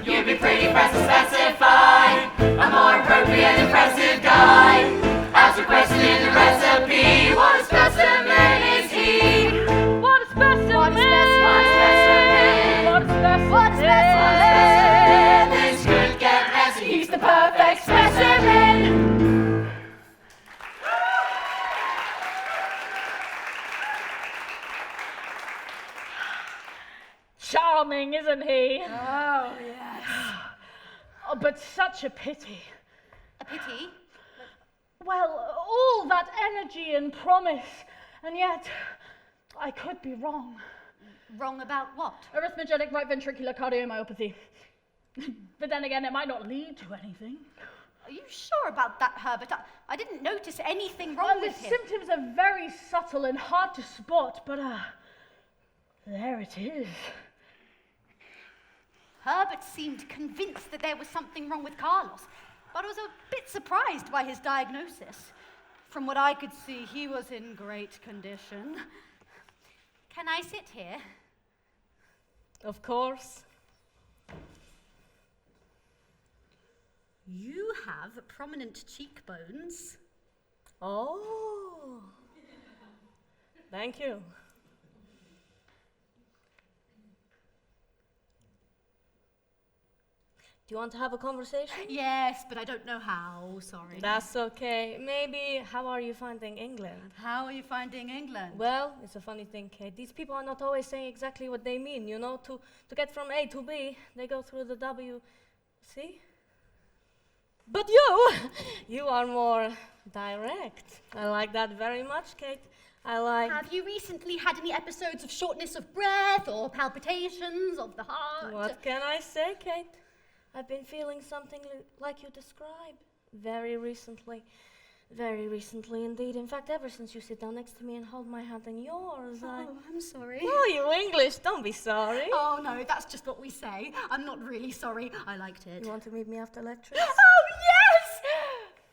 You'd be pretty pressed to specify a more appropriate, impressive guy. As requested in the recipe, what a specimen is he? What a specimen! What a specimen. What a specimen! What a specimen. This could get messy. He's the perfect specimen. Charming, isn't he? Oh, yes. Oh, but such a pity. A pity? Well, all that energy and promise, and yet I could be wrong. Wrong about what? Arithmetic right ventricular cardiomyopathy. But then again, it might not lead to anything. Are you sure about that, Herbert? I didn't notice anything wrong Well, the with him. symptoms are very subtle and hard to spot, but there it is. Herbert seemed convinced that there was something wrong with Carlos, but I was a bit surprised by his diagnosis. From what I could see, he was in great condition. Can I sit here? Of course. You have prominent cheekbones. Oh. Thank you. Do you want to have a conversation? Yes, but I don't know how, sorry. That's okay. Maybe, how are you finding England? How are you finding England? Well, it's a funny thing, Kate. These people are not always saying exactly what they mean, you know? To get from A to B, they go through the W. See? But you are more direct. I like that very much, Kate. Have you recently had any episodes of shortness of breath or palpitations of the heart? What can I say, Kate? I've been feeling something like you describe very recently. Very recently indeed. In fact, ever since you sit down next to me and hold my hand in yours, I'm sorry. Oh, you English, don't be sorry. Oh, no, that's just what we say. I'm not really sorry. I liked it. You want to meet me after lecture? Oh, yes!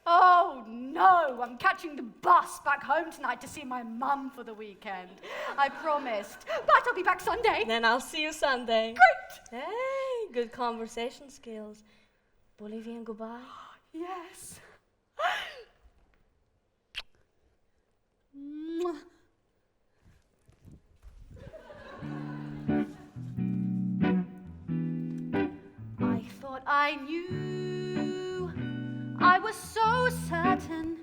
Oh, no, I'm catching the bus back home tonight to see my mum for the weekend. I promised. But I'll be back Sunday. Then I'll see you Sunday. Great! Hey, good conversation skills. Bolivian goodbye? Yes. I thought I knew, I was so certain.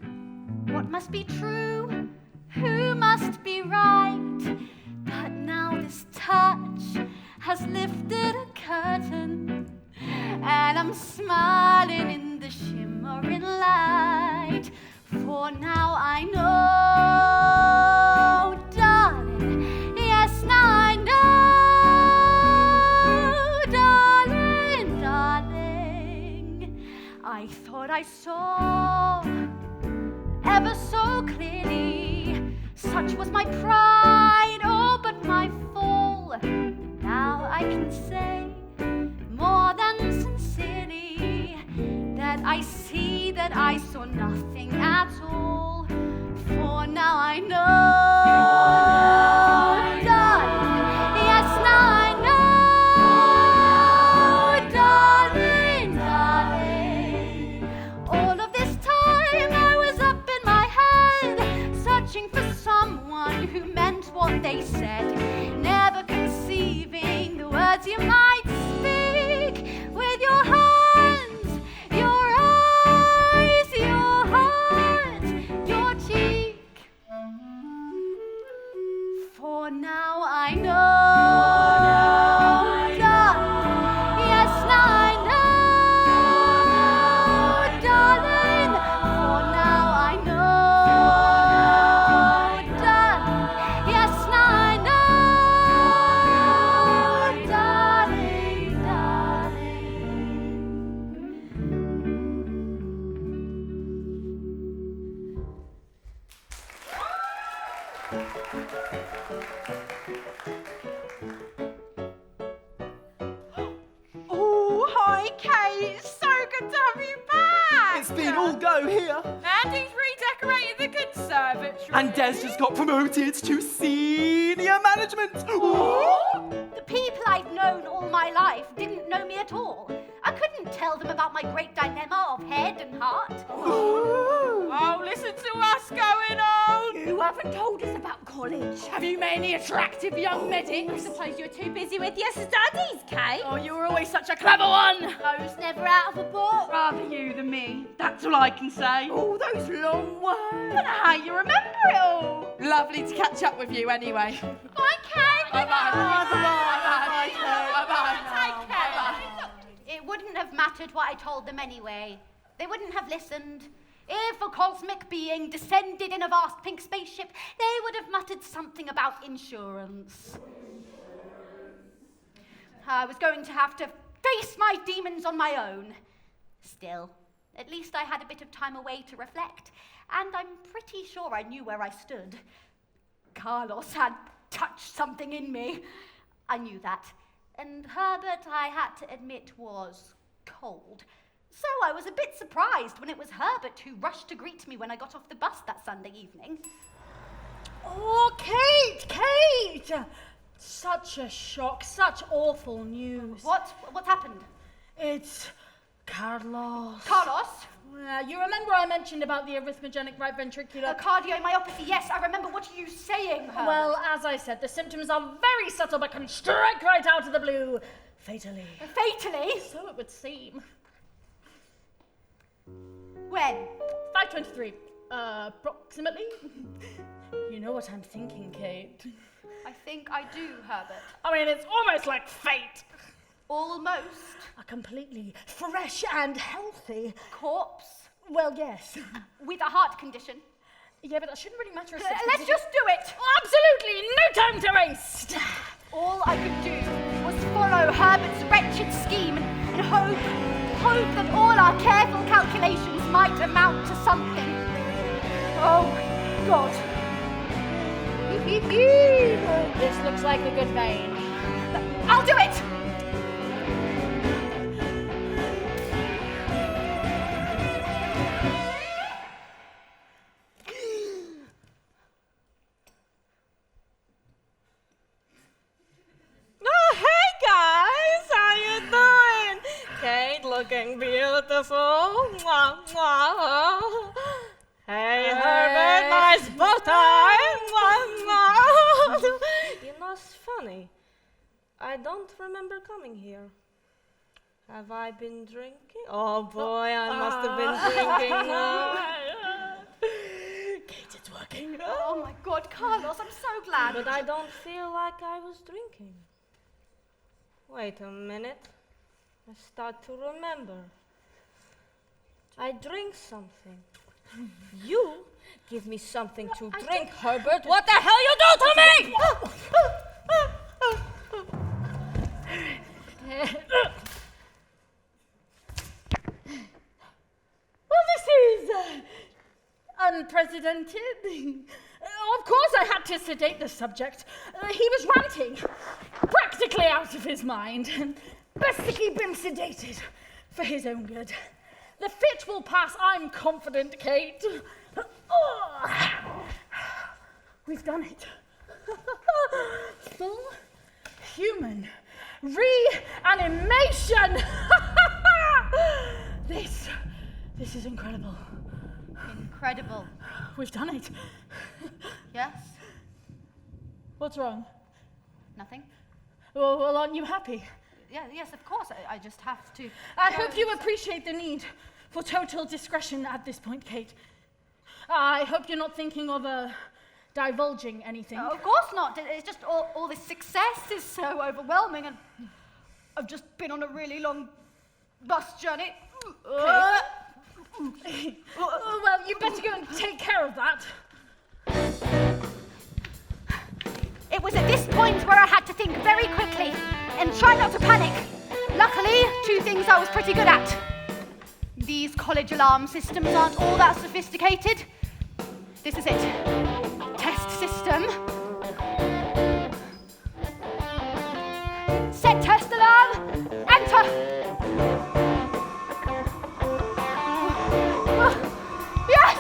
What must be true? Who must be right? But now this touch has lifted a curtain, and I'm smiling in the shimmering light. For now I know, darling, yes, now I know, darling, darling. I thought I saw ever so clearly, such was my pride, oh, but my fall. Now I can say, more than sincerely, that I see that I saw nothing at all. For now I know, darling, yes, now I know, darling, darling. All of this time I was up in my head, searching for someone who meant what they said, never conceiving the words you might speak with your hands, your eyes, your heart, your cheek. For now I know, darling, yes, now I know, darling. For now I know, darling, yes, now I know, darling, Oh, hi, Kate. It's so good to have you back. It's been all go here. And he's redecorated the conservatory. And Des just got promoted to senior management. Ooh. The people I've known all my life didn't know me at all. I couldn't tell them about my great dilemma of head and heart. Oh, listen to us going on. You haven't told us about college. Have you met any attractive young medics? I suppose you're too busy with your studies, Kate. Oh, you were always such a clever one. Those never out of a book. Rather you than me. That's all I can say. Oh, those long words. I don't know how you remember it all. Lovely to catch up with you anyway. Bye, Kate. Bye-bye. Bye-bye. Bye-bye. Take care. It wouldn't have mattered what I told them anyway. They wouldn't have listened. If a cosmic being descended in a vast pink spaceship, they would have muttered something about insurance. I was going to have to face my demons on my own. Still, At least I had a bit of time away to reflect, and I'm pretty sure I knew where I stood. Carlos had touched something in me. I knew that. And Herbert, I had to admit, was cold. So I was a bit surprised when it was Herbert who rushed to greet me when I got off the bus that Sunday evening. Oh, Kate! Such a shock, such awful news. What's happened? It's Carlos. Carlos? You remember I mentioned about the arrhythmogenic right ventricular... cardiomyopathy, yes, I remember. What are you saying, Herbert? Well, as I said, the symptoms are very subtle but can strike right out of the blue. Fatally. Fatally? So it would seem. When? 5:23. Approximately. You know what I'm thinking, Kate. I think I do, Herbert. I mean, it's almost like fate. Almost. A completely fresh and healthy corpse. Well, yes. With a heart condition. Yeah, but that shouldn't really matter. Let's just do it. Oh, absolutely, no time to waste. All I could do was follow Herbert's wretched scheme and hope that all our careful calculations might amount to something. Oh, God. This looks like a good vein. I'll do it! Oh, hey guys, how you doing? Kate looking beautiful. Mwah, mwah. Hey, Herbert, nice bow tie. Mwah, mwah. You know, it's funny. I don't remember coming here. Have I been drinking? Oh boy, I must have been drinking. Kate, it's working. Oh my God, Carlos, I'm so glad. But I don't feel like I was drinking. Wait a minute. I start to remember. I drink something. You give me something to drink, Herbert. What the hell you do to me? Well, this is unprecedented. Of course I had to sedate the subject. He was ranting, practically out of his mind. Best to keep him sedated for his own good. The fit will pass, I'm confident, Kate. We've done it. Full human reanimation. This is incredible. Incredible. We've done it. Yes? What's wrong? Nothing? Well, aren't you happy? Yeah, yes, of course. I just have to... I hope you appreciate the need for total discretion at this point, Kate. I hope you're not thinking of divulging anything. Of course not. It's just all this success is so overwhelming, and I've just been on a really long bus journey. Well, you better go and take care of that. It was at this point where I had to think very quickly and try not to panic. Luckily, two things I was pretty good at. These college alarm systems aren't all that sophisticated. This is it. Test system. Set test alarm. Enter. Yes!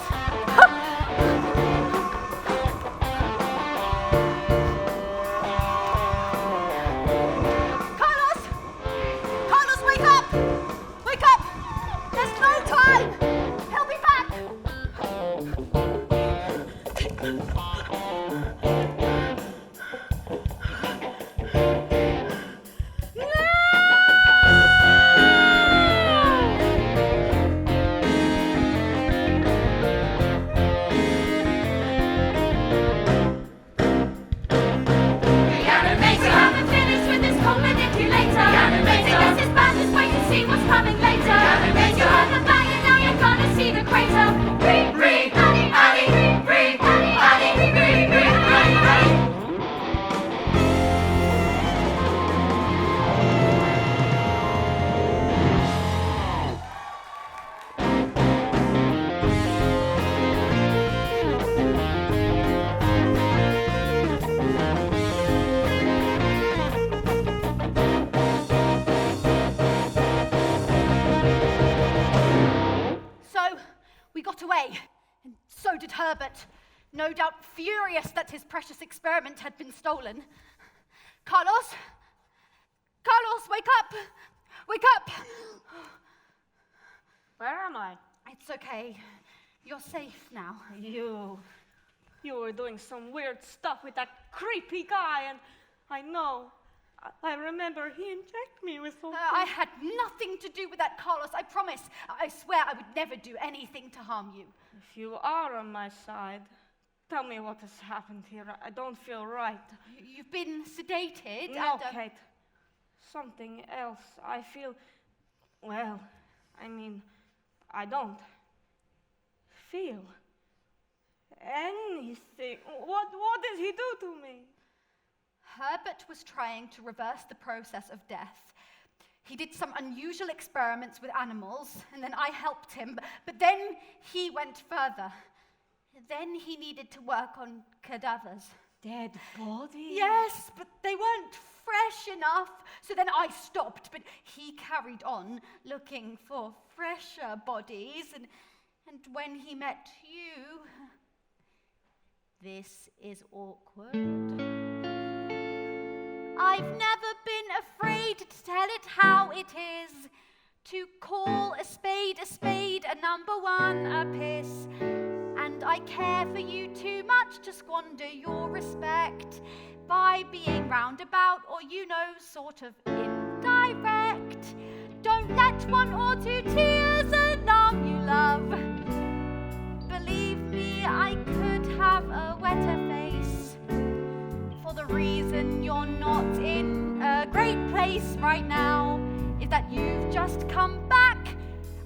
Carlos, wake up! Wake up! There's no time! He'll be back! away, and so did Herbert, no doubt furious that his precious experiment had been stolen. Carlos, wake up! Wake up! Where am I? It's okay. You're safe now. You were doing some weird stuff with that creepy guy, and I know. I remember he injected me with something. I had nothing to do with that, Carlos, I promise. I swear I would never do anything to harm you. If you are on my side, tell me what has happened here. I don't feel right. You've been sedated No, and... Kate. Something else. I feel... Well, I mean, I don't feel anything. What did he do to me? Herbert was trying to reverse the process of death. He did some unusual experiments with animals, and then I helped him, but then he went further. Then he needed to work on cadavers. Dead bodies? Yes, but they weren't fresh enough, so then I stopped, but he carried on looking for fresher bodies, and when he met you... This is awkward. I've never been afraid to tell it how it is, to call a spade, a number one, a piss. And I care for you too much to squander your respect by being roundabout or, sort of indirect. Don't let one or two tears alarm you, love. Believe me, I could have a wetter face. For the reason you're not in a great place right now is that you've just come back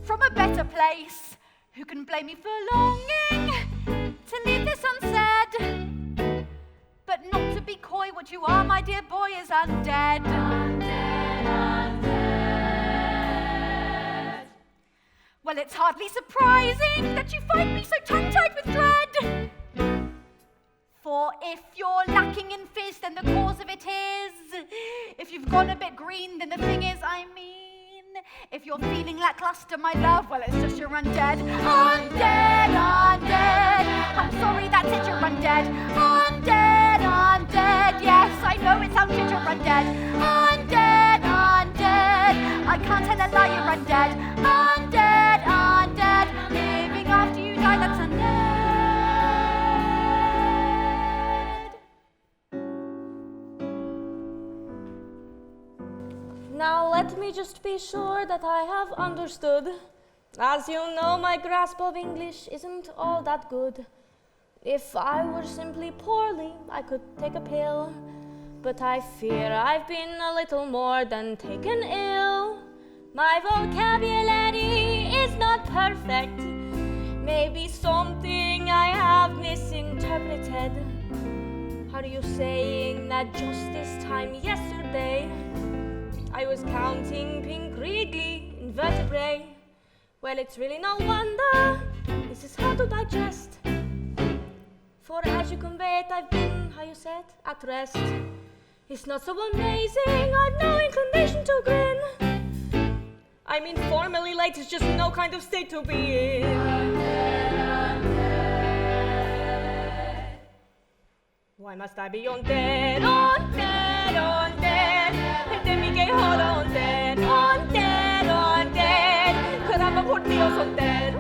from a better place. Who can blame me for longing to leave this unsaid? But not to be coy, what you are, my dear boy, is undead. Undead. Well, it's hardly surprising that you find me so tongue-tied with dread. For if you're lacking in fizz, then the cause of it is. If you've gone a bit green, then the thing is, if you're feeling lackluster, my love, well, it's just you're undead. Undead. I'm sorry, that's it, you're undead. Undead. Yes, I know it sounds shit, you're undead. Undead. I can't tell a lie, you're undead. Undead. Living after you die, that's undead. Now let me just be sure that I have understood. As you know, my grasp of English isn't all that good. If I were simply poorly, I could take a pill. But I fear I've been a little more than taken ill. My vocabulary is not perfect. Maybe something I have misinterpreted. Are you saying that just this time yesterday I was counting pink wriggly invertebrate? Well, it's really no wonder this is hard to digest. For as you convey it, I've been, how you said, at rest. It's not so amazing, I've no inclination to grin. I mean, formally late is just no kind of state to be in. Why must I be undead? Let me get hold on dead. Caramba, por Dios, undead.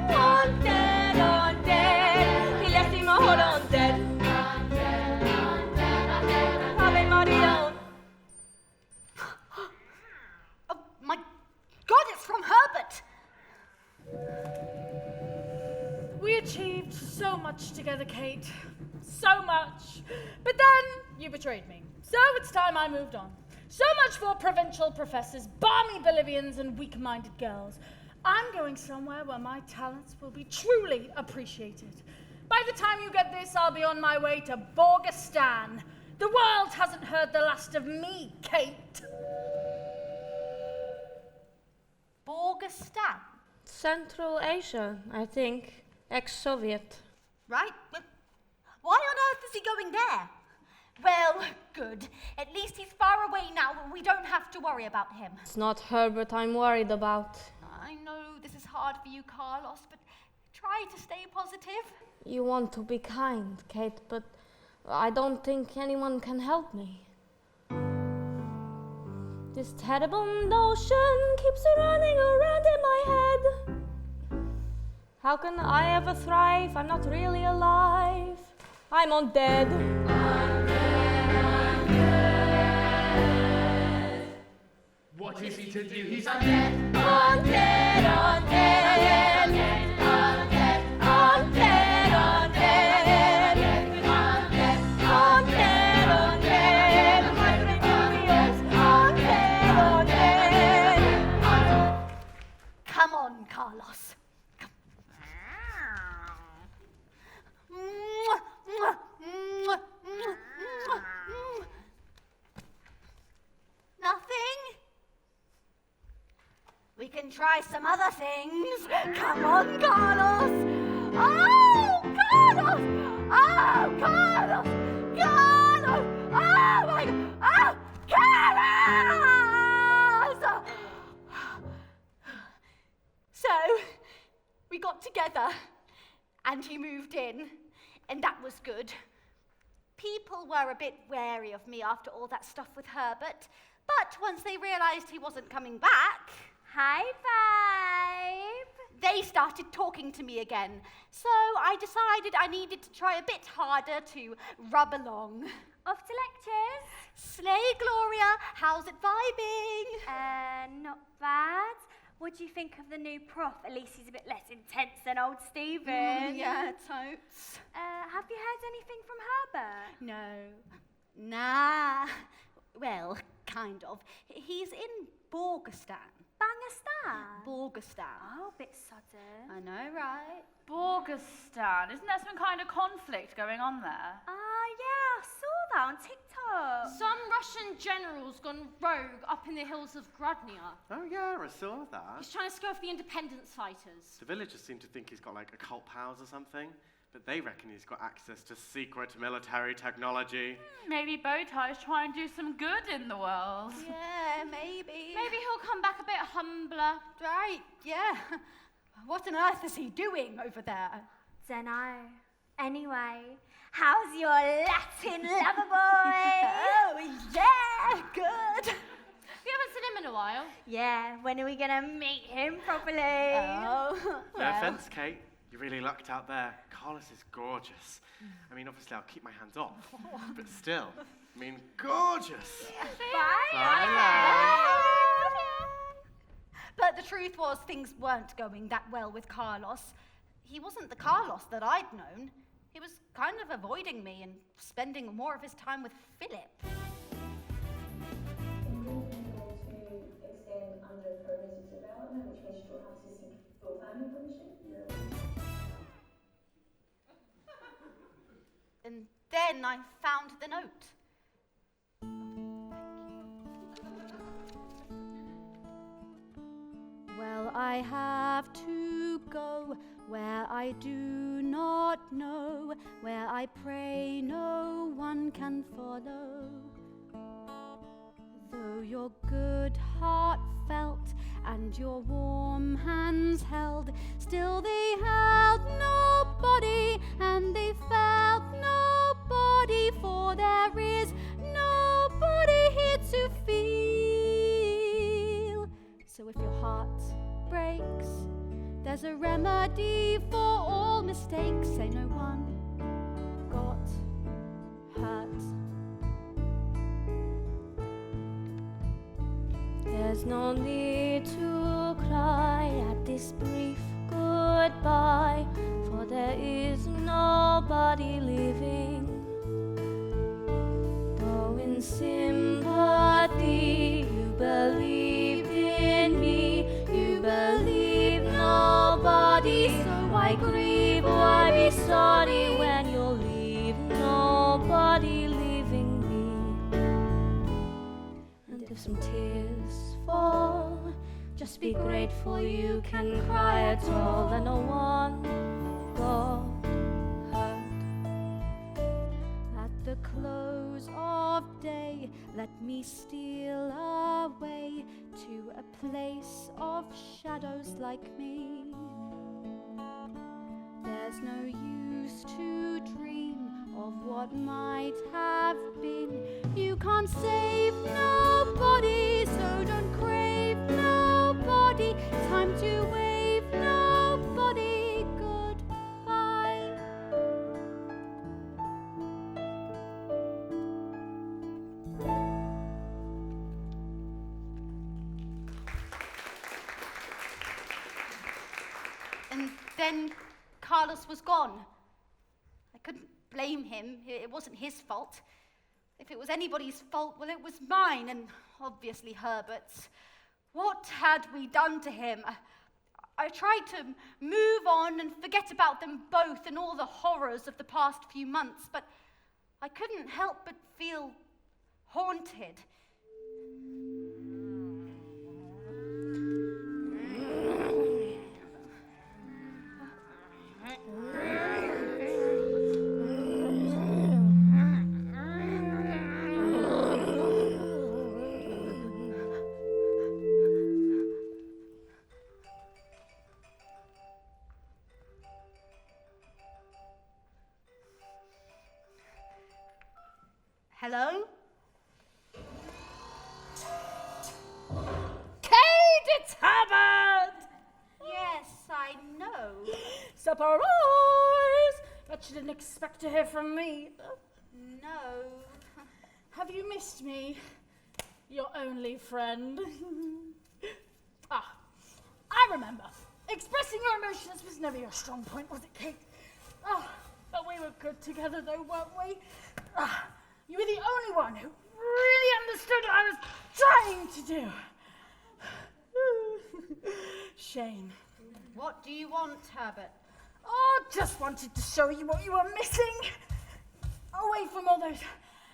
Y le hacemos hold on dead. Ave Maria. Oh, my God, it's from Herbert. We achieved so much together, Kate. So much. But then you betrayed me. So it's time I moved on. So much for provincial professors, balmy Bolivians, and weak-minded girls. I'm going somewhere where my talents will be truly appreciated. By the time you get this, I'll be on my way to Borgistan. The world hasn't heard the last of me, Kate. Borgistan? Central Asia, I think. Ex-Soviet. Right. But why on earth is he going there? Well, good. At least he's far away now. We don't have to worry about him. It's not Herbert I'm worried about. I know this is hard for you, Carlos, but try to stay positive. You want to be kind, Kate, but I don't think anyone can help me. This terrible notion keeps running around in my head. How can I ever thrive? I'm not really alive. I'm undead. What is he to do? He's undead. Undead, undead, undead, undead, undead, undead, undead, undead, undead, undead. Come on, Carlos. Nothing? We can try some other things. Come on, Carlos. Oh, Carlos. Oh, Carlos. Carlos. Oh, my God. Oh, Carlos. So, we got together and he moved in, and that was good. People were a bit wary of me after all that stuff with Herbert, but once they realised he wasn't coming back, Hi, babe. they started talking to me again. So I decided I needed to try a bit harder to rub along. Off to lectures. Slay, Gloria, how's it vibing? Not bad. What do you think of the new prof? At least he's a bit less intense than old Stephen. Yeah, totes. Have you heard anything from Herbert? No. Nah. Well, kind of. He's in Borgestan. Bangerstan? Borgestan. Oh, a bit sudden. I know, right? Borgestan. Isn't there some kind of conflict going on there? Yeah, I saw that on TikTok. Some Russian general's gone rogue up in the hills of Grodnia. Oh yeah, I saw that. He's trying to scare off the independence fighters. The villagers seem to think he's got like occult powers or something, but they reckon he's got access to secret military technology. Maybe Bowtie's trying to do some good in the world. Yeah, maybe. Maybe he'll come back a bit humbler. Right, yeah. What on earth is he doing over there? Dunno. Anyway, how's your Latin lover boy? Oh, yeah, good. We haven't seen him in a while. Yeah, when are we gonna meet him properly? Oh, No well. offense, Kate. You really lucked out there. Carlos is gorgeous. I mean, obviously I'll keep my hands off, but still, I mean, gorgeous. Bye. But the truth was, things weren't going that well with Carlos. He wasn't the Carlos that I'd known. He was kind of avoiding me and spending more of his time with Philip. Extend under progressive development, which means you have to seek your family permission. And then I found the note. Well, I have to go where I do not know, where I pray no one can follow. Though your good heart felt and your warm hands held, still they held nobody and they felt nobody, for there is nobody here to feel. So if your heart breaks, there's a remedy for all mistakes. Say no one got hurt. There's no need to cry at this brief goodbye, for there is nobody living. Though in sympathy you believed in me, you believe nobody. So why grieve, why be sorry when you'll leave nobody leaving me? And if some tears fall, just be grateful you can cry at all, and no one got hurt. At the close of day, let me steal away to a place of shadows like me. There's no use to dream of what might have been. You can't save nobody, so don't crave nobody. Time to wave nobody goodbye. And then Carlos was gone. I couldn't blame him. It wasn't his fault. If it was anybody's fault, well, it was mine and obviously Herbert's. What had we done to him? I tried to move on and forget about them both and all the horrors of the past few months, but I couldn't help but feel haunted. Hello? Kate, it's Herbert! Yes, I know. Surprise! Bet you didn't expect to hear from me. No. Have you missed me? Your only friend. I remember. Expressing your emotions was never your strong point, was it, Kate? But we were good together though, weren't we? You were the only one who really understood what I was trying to do. Shame. What do you want, Herbert? Oh, just wanted to show you what you were missing. Away from all those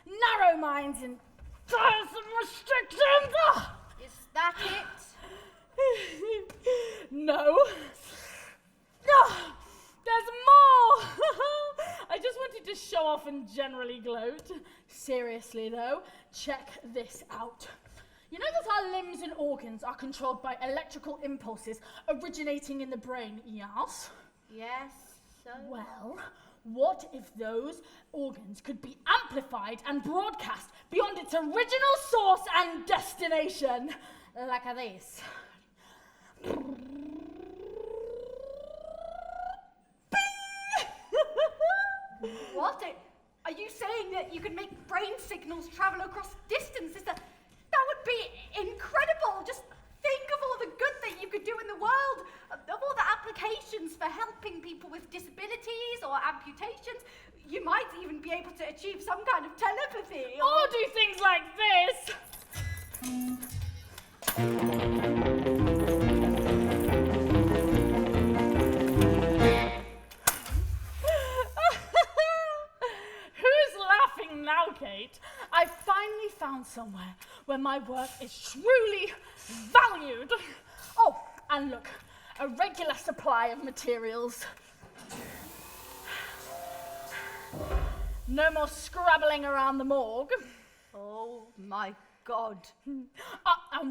narrow minds and tiresome restrictions. Is that it? No. There's more. I just wanted to show off and generally gloat. Seriously though, check this out. You know that our limbs and organs are controlled by electrical impulses originating in the brain, yes? Yes, so? Well, what if those organs could be amplified and broadcast beyond its original source and destination? Like this. What? Are you saying that you could make brain signals travel across distances? That would be incredible. Just think of all the good that you could do in the world, of all the applications for helping people with disabilities or amputations. You might even be able to achieve some kind of telepathy. Or do things like this. Now, Kate, I finally found somewhere where my work is truly valued. Oh, and look, a regular supply of materials. No more scrabbling around the morgue. Oh my God. And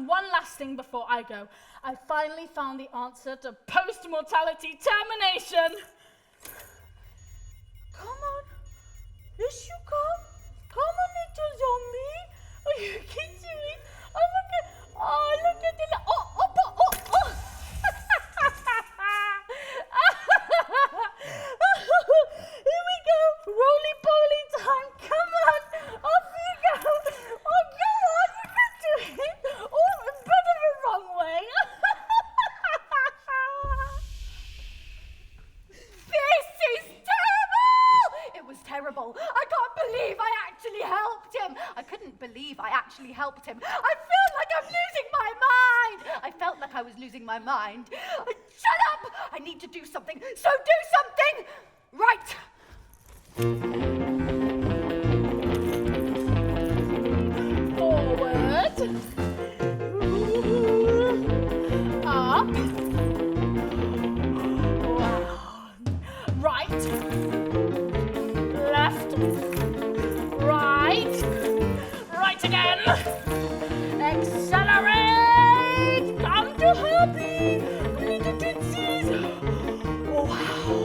one last thing before I go. I finally found the answer to post-mortality termination. Come on. Yes, you come. Come on, little zombie. Are you kidding me? Look at the... Oh. Here we go. Roly-poly time. Come on. Off you go. Oh, come on. You can do it. Oh, but in the wrong way. This is terrible! It was terrible. I can't believe I actually helped him. I couldn't believe I actually helped him. I feel like I'm losing my mind. I felt like I was losing my mind. Shut up! I need to do something, so do something! Right. Forward. Up. Wow. Right. Left. Right. Right again. Accelerate. Come to happy. Little tootsies. Wow.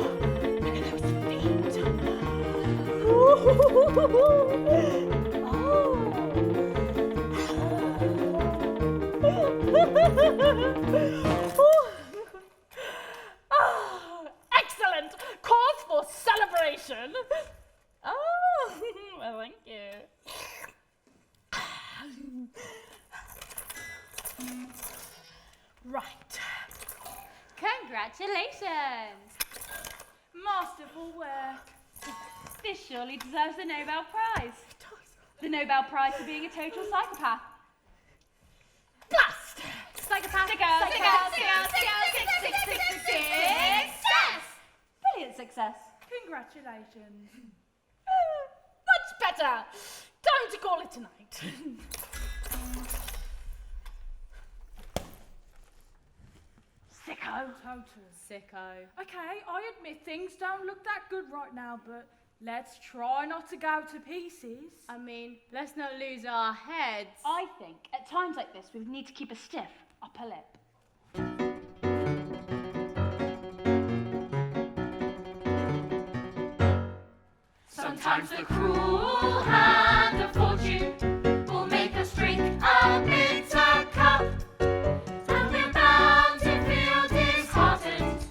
Right. Congratulations! Masterful work. This surely deserves the Nobel Prize. The Nobel Prize for being a total psychopath. Blast! Psychopath. Success! Brilliant success. Congratulations. Much better. Time to call it tonight. Sicko. Total. Sicko. Okay, I admit things don't look that good right now, but let's try not to go to pieces. I mean, let's not lose our heads. I think at times like this we need to keep a stiff upper lip. Sometimes the cruel hand of fortune will make us drink a bitter cup, and we're bound to feel disheartened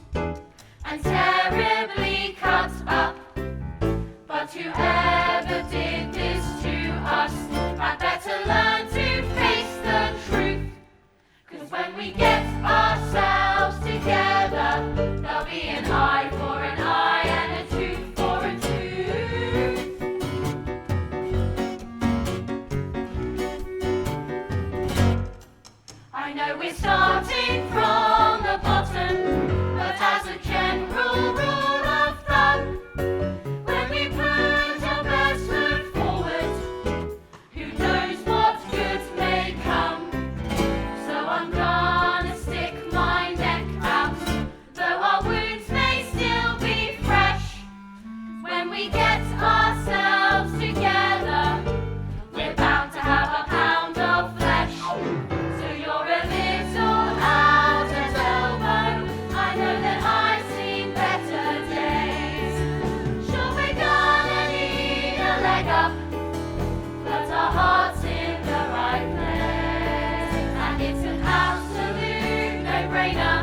and terribly cut up. But whoever did this to us had better learn to face the truth, 'cause when we get ourselves together, there'll be an eye for an eye and a tooth for a tooth. I know we're starting from the bottom, but as a general rule of thumb, when we put our best foot forward, who knows what good may come. So I'm gonna stick my neck out, though our wounds may still be fresh. When we get ourselves together, we're bound to have a pound of flesh. So you're a little out at elbow, I know that I've seen better days. Sure, we're gonna need a leg up, but our heart's in the right place. And it's an absolute no-brainer,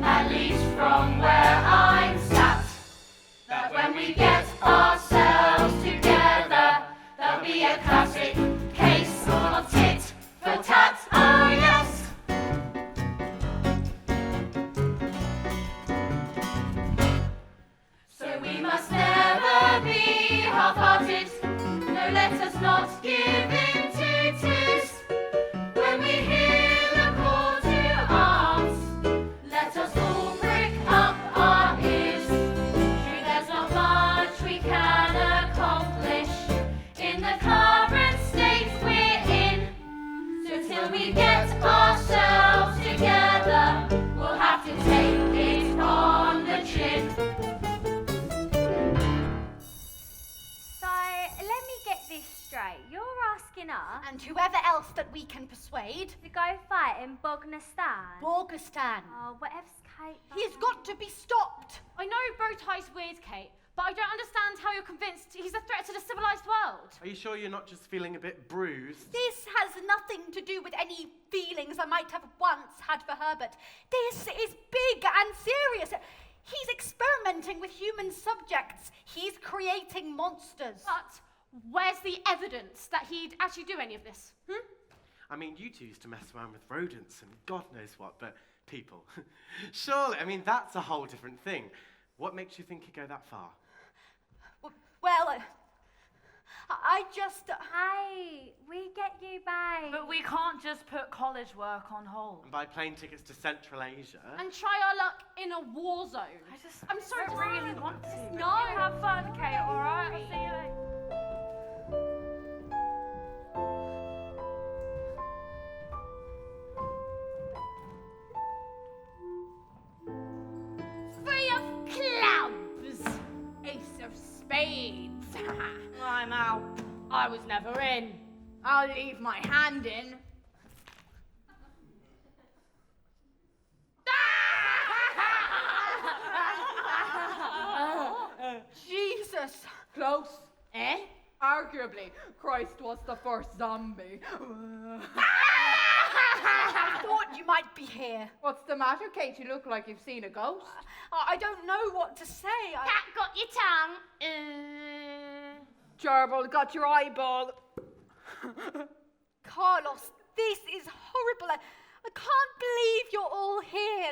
at least from where I'm sat, that when we get ourselves together, there'll be a classic case of tit for tat. Oh yes! So we must never be half-hearted. No, let us not give in to tears. When we hear the call to arms, let us all prick up our ears. True, there's not much we can accomplish in the current state we're in. So till we get ourselves together, we'll have to take it on the chin. So, let me get this straight. You're asking us And whoever else that we can persuade, to go fight in Bognistan? Borgistan. Oh, whatever's Kate. He's got to be stopped. I know Bowtie's weird, Kate, but I don't understand how you're convinced he's a threat to the civilized world. Are you sure you're not just feeling a bit bruised? This has nothing to do with any feelings I might have once had for Herbert. This is big and serious. He's experimenting with human subjects. He's creating monsters. But where's the evidence that he'd actually do any of this? I mean, you two used to mess around with rodents and God knows what, but people. Surely, I mean, that's a whole different thing. What makes you think he'd go that far? Well, I just... Hey, we get you, babe. But we can't just put college work on hold. And buy plane tickets to Central Asia? And try our luck in a war zone. I'm sorry I to really want to. No. Have fun, Kate, alright? I'll see you later. Three of clubs. Ace of spades. I'm out. I was never in. I'll leave my hand in. Jesus. Close. Eh? Arguably, Christ was the first zombie. I thought you might be here. What's the matter, Kate? You look like you've seen a ghost. I don't know what to say. Cat got your tongue. Gerbil got your eyeball. Carlos, this is horrible. I can't believe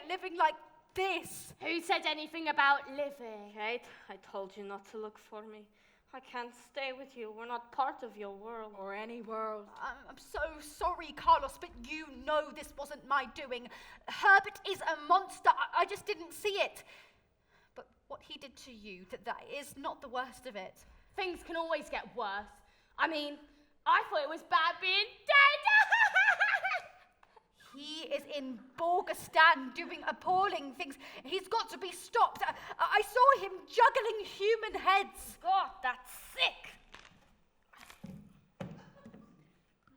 at living like this. Who said anything about living? Kate, I told you not to look for me. I can't stay with you. We're not part of your world. Or any world. I'm so sorry, Carlos, but you know this wasn't my doing. Herbert is a monster. I just didn't see it. But what he did to you, that is not the worst of it. Things can always get worse. I mean, I thought it was bad being dead. He is in Borgistan doing appalling things. He's got to be stopped. I saw him juggling human heads. God, that's sick.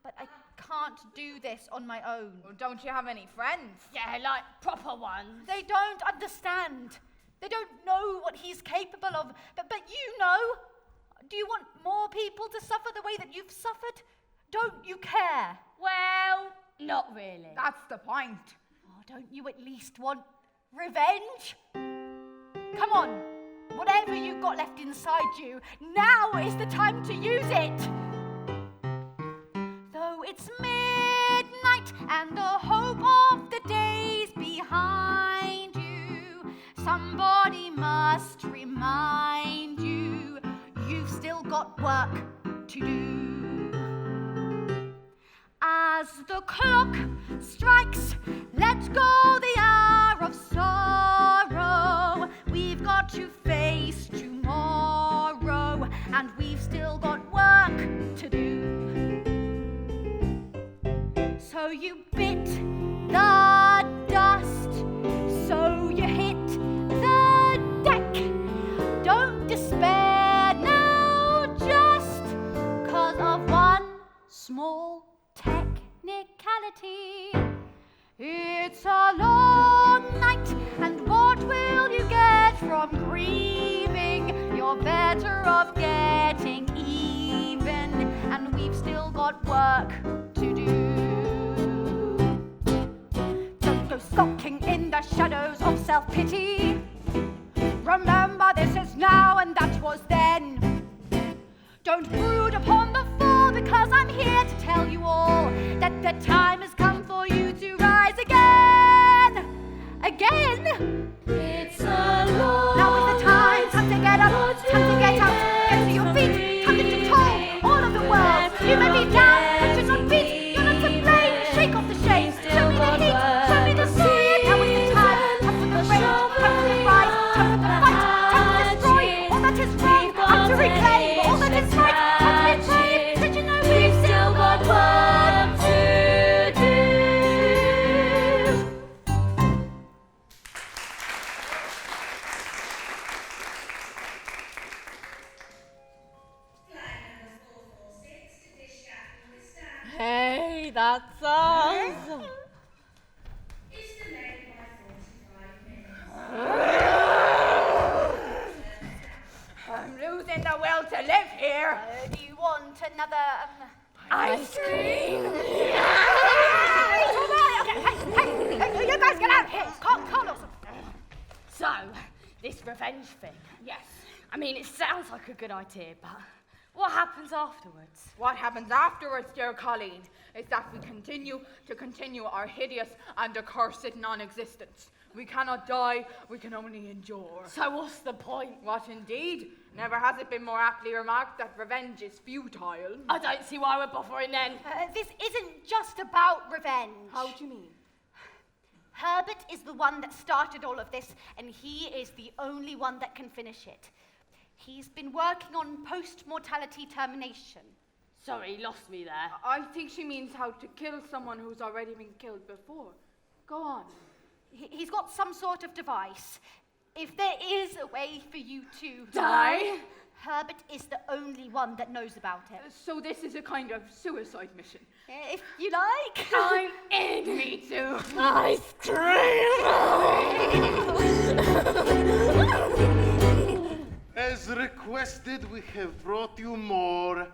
But I can't do this on my own. Well, don't you have any friends? Yeah, like proper ones. They don't understand. They don't know what he's capable of. But you know. Do you want more people to suffer the way that you've suffered? Don't you care? Well, not really. That's the point. Oh, don't you at least want revenge? Come on, whatever you've got left inside you, now is the time to use it. Though it's midnight and the hope of the day's behind you, somebody must remind you you've still got work to do. As the clock strikes, let go the hour of sorrow. We've got to face tomorrow, and we've still got work to do. So you bit the dust, so you hit the deck. Don't despair now, just 'cause of one small technicality. It's a long night, and what will you get from grieving? You're better off getting even, and we've still got work to do. Don't go skulking in the shadows of self-pity. Remember, this is now and that was then. Don't brood upon the fall, because I'm here to tell you all that the time has come for you to rise again. Again? It's a long Now is the time to get up, time to get out, get to your feet, time to control all of the world. You may be down, but you're not beat, you're not to blame. Shake off the shame, show me the heat, show me the sun. Now is the time for the rage, time for the rise, time for the fight, time to destroy all that is wrong, and to reclaim all that is right, and to be brave. Did you know we've still got work to do? Hey, that's awesome. It's delayed by 45 minutes. I'm losing the will to live here. Do you want another Ice cream. Okay, you guys get out here. Carlos. So, this revenge thing. Yes. I mean, it sounds like a good idea, but what happens afterwards? What happens afterwards, dear Colleen, is that we continue our hideous and accursed non-existence. We cannot die, we can only endure. So what's the point? What indeed? Never has it been more aptly remarked that revenge is futile. I don't see why we're bothering then. This isn't just about revenge. How do you mean? Herbert is the one that started all of this, and he is the only one that can finish it. He's been working on post-mortality termination. Sorry, lost me there. I think she means how to kill someone who's already been killed before. Go on. He's got some sort of device. If there is a way for you to Die? Herbert is the only one that knows about it. So this is a kind of suicide mission. If you like. I'm in. Me too. Ice cream! As requested, we have brought you more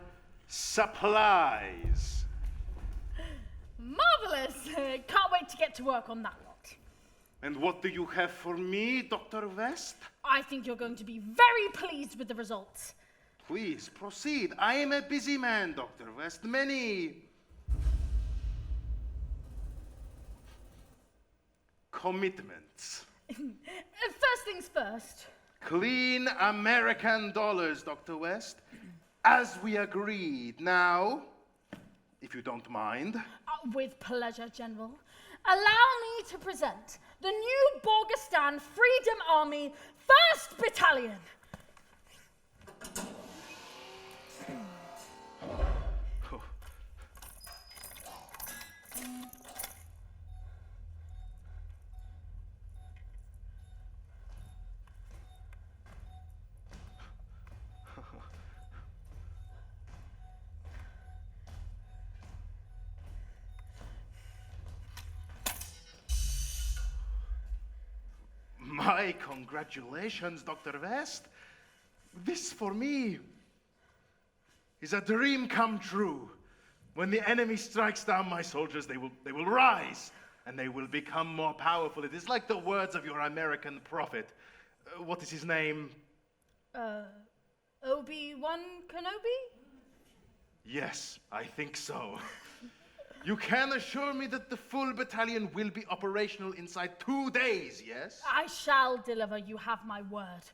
supplies. Marvelous! Can't wait to get to work on that lot. And what do you have for me, Dr. West? I think you're going to be very pleased with the results. Please proceed. I am a busy man, Dr. West. commitments. First things first. Clean American dollars, Dr. West. As we agreed. Now, if you don't mind. With pleasure, General. Allow me to present the new Borgistan Freedom Army 1st Battalion. My congratulations, Dr. West. This, for me, is a dream come true. When the enemy strikes down my soldiers, they will rise, and they will become more powerful. It is like the words of your American prophet. What is his name? Obi-Wan Kenobi? Yes, I think so. You can assure me that the full battalion will be operational inside 2 days, yes? I shall deliver, you have my word.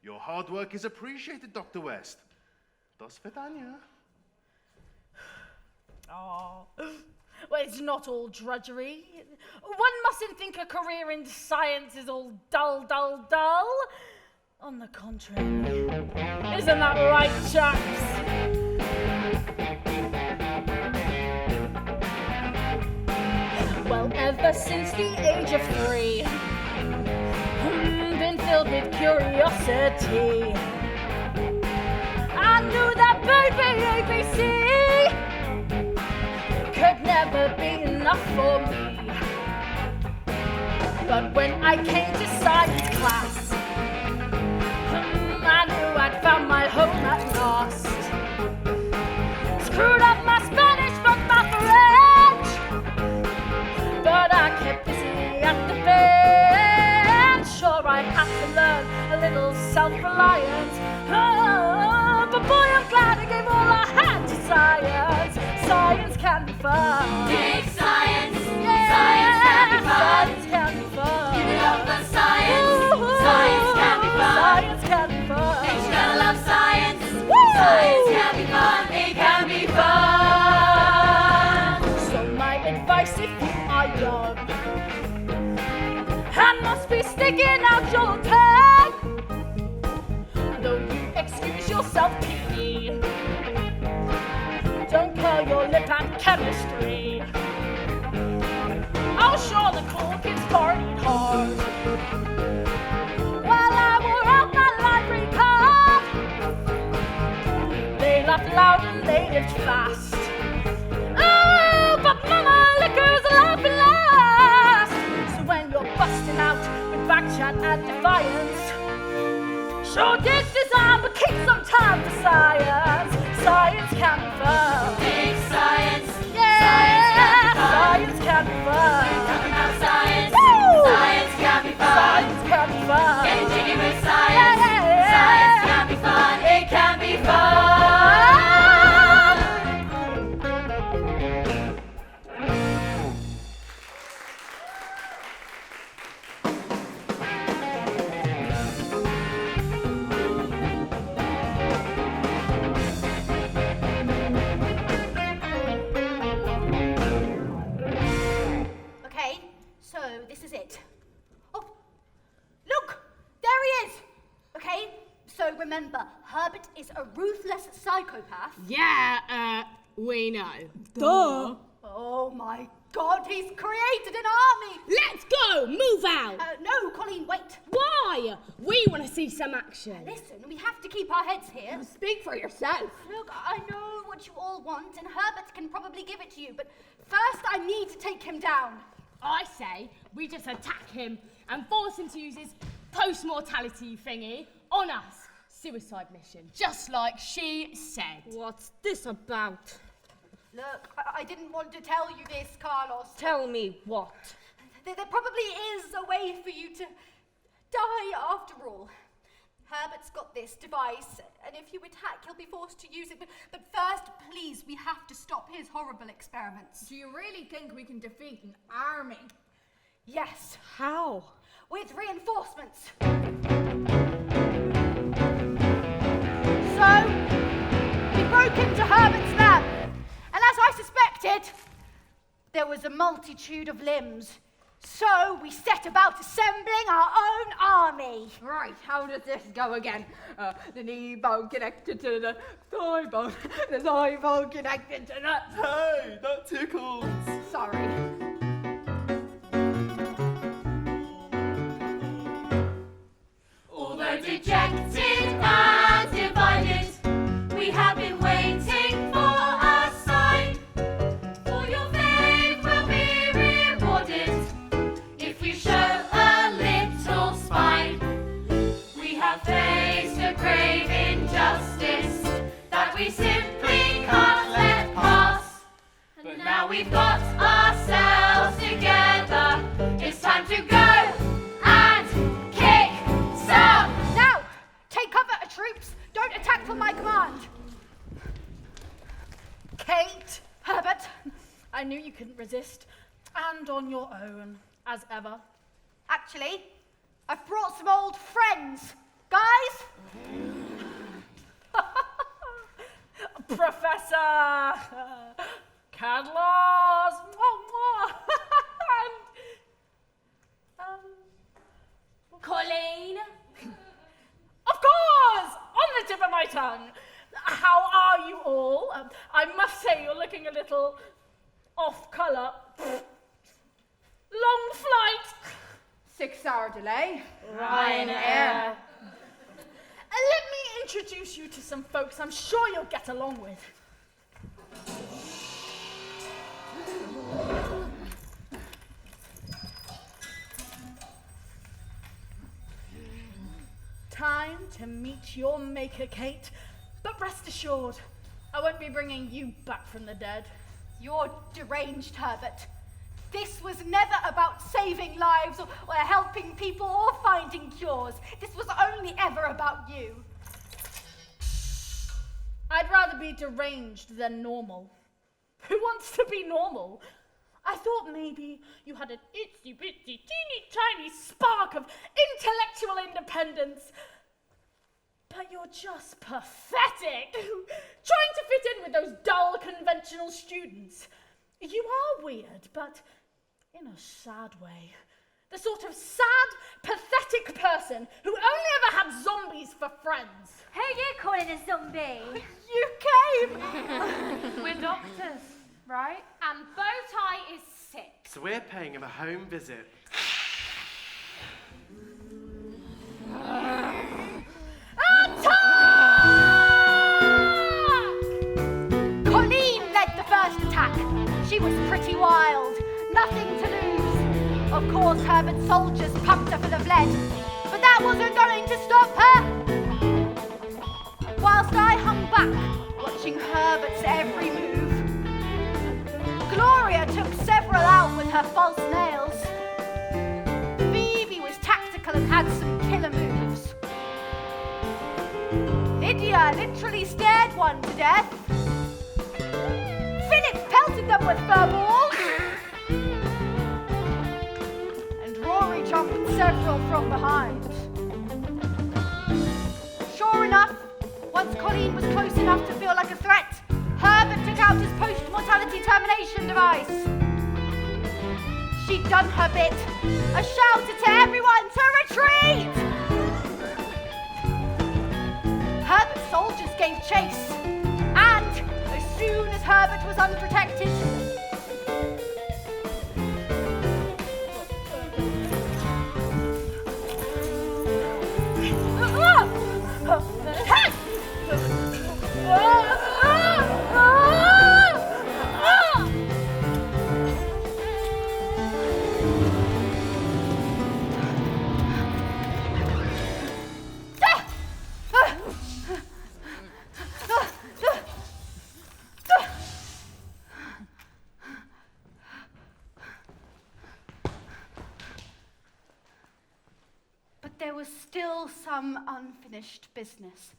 Your hard work is appreciated, Dr. West. Do svidania. Oh, well, it's not all drudgery. One mustn't think a career in science is all dull, dull, dull. On the contrary. Isn't that right, chaps? Well, ever since the age of 3, been filled with curiosity. I knew that baby ABC could never be enough for me. But when I came to science class, I knew I'd found my home at last. Screwed up my Spanish but my French, but I kept busy at the bench. Sure, I had to learn a little self-reliance. Oh, but boy, I'm glad I gave all I had to science. Science can be fun. Dig science. Yeah. Science can be fun. Science can be fun. You love the science. Ooh. Science can be fun. Science can be fun. Ain't you gotta love science? Woo. Science can be fun. It can be fun. So my advice, if you are young and must be sticking out your tongue, though you excuse yourself, PE, don't curl your lip at chemistry. Oh, sure, the cool kids partied hard while I wore out my library card. They laughed loud and they lived fast. Oh, but mama, liquor's laughing last. So when you're busting out with backchat and defiance, sure did design, but keep some time for science. Science can be fun. Dig science. Yeah. Science can be fun. Science can be fun. Talking about science. Woo. Science can be fun. Science can be fun. Getting jiggy with science. Yeah. Science can be fun. It can be fun. Okay, so this is it. Oh, look, there he is. Okay, so remember, Herbert is a ruthless psychopath. Yeah, we know. Duh. Oh my God, he's created an army. Let's go, move out. No, Colleen, wait. Why? We want to see some action. Listen, we have to keep our heads here. Speak for yourself. Look, I know what you all want, and Herbert can probably give it to you, but first I need to take him down. I say we just attack him and force him to use his post-mortality thingy on us. Suicide mission, just like she said. What's this about? Look, I didn't want to tell you this, Carlos. Tell me what? There probably is a way for you to die after all. Herbert's got this device, and if you attack, he'll be forced to use it. But first, please, we have to stop his horrible experiments. Do you really think we can defeat an army? Yes. How? With reinforcements. So, we broke into Herbert's lab, and as I suspected, there was a multitude of limbs. So we set about assembling our own army. Right, how does this go again? The knee bone connected to the thigh bone, the thigh bone connected to the... Hey, that tickles. Sorry. Although dejected and divided, we have been waiting for a sign. For your faith will be rewarded if you show a little spine. We have faced a grave injustice that we simply can't let pass. But now we've got ourselves together, it's time to go and kick some. Now, take cover, troops. Don't attack from my command. Kate, Herbert, I knew you couldn't resist. And on your own, as ever. actually, I've brought some old friends. Guys? Professor Cadlaws. Colleen? Of course! On the tip of my tongue. How are you all? I must say you're looking a little off colour. Long flight. 6-hour delay. Ryanair. Let me introduce you to some folks I'm sure you'll get along with. Time to meet your maker, Kate. But rest assured, I won't be bringing you back from the dead. You're deranged, Herbert. This was never about saving lives or helping people or finding cures. This was only ever about you. I'd rather be deranged than normal. Who wants to be normal? I thought maybe you had an itsy bitsy teeny tiny spark of intellectual independence. But you're just pathetic. Trying to fit in with those dull conventional students. You are weird, but in a sad way. The sort of sad, pathetic person who only ever had zombies for friends. Who are you calling a zombie? You came! We're doctors, right? And Bowtie is sick. So we're paying him a home visit. Colleen led the first attack. She was pretty wild. Nothing to lose. Of course, Herbert's soldiers pumped her for the fled, but that wasn't going to stop her. Whilst I hung back, watching Herbert's every move, Gloria took several out with her false nails. Phoebe was tactical and had some killer moves. Lydia literally scared one to death. Philip pelted them with fur balls. And Rory jumped several from behind. Sure enough, once Colleen was close enough to feel like a threat, Herbert took out his post-mortality termination device. She'd done her bit. A shout to everyone to retreat! Herbert's soldiers gave chase, and as soon as Herbert was unprotected, but there was still some unfinished business.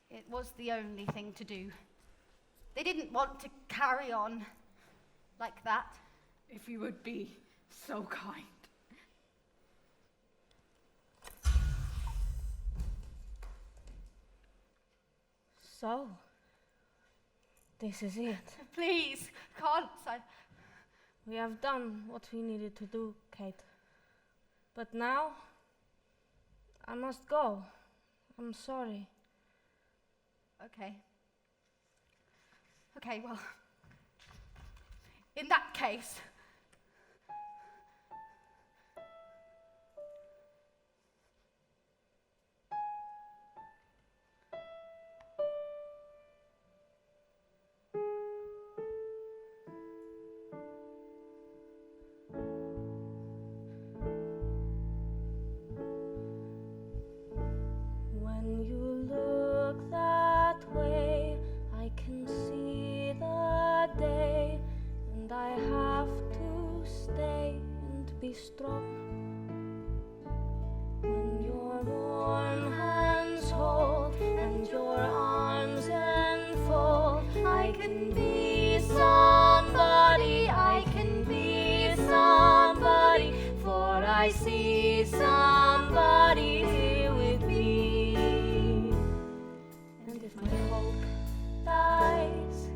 It was was the only thing to do. They didn't want to carry on like that. If you would be so kind. So, this is it. Please, Carlos, We have done what we needed to do, Kate. But now, I must go. I'm sorry. Okay. Okay, well, in that case, When you look that way, I can see the day, and I have to stay and be strong. When your warm hands hold and your arms enfold, I can be somebody, I can be somebody, for I see somebody here with me. And if my hope dies,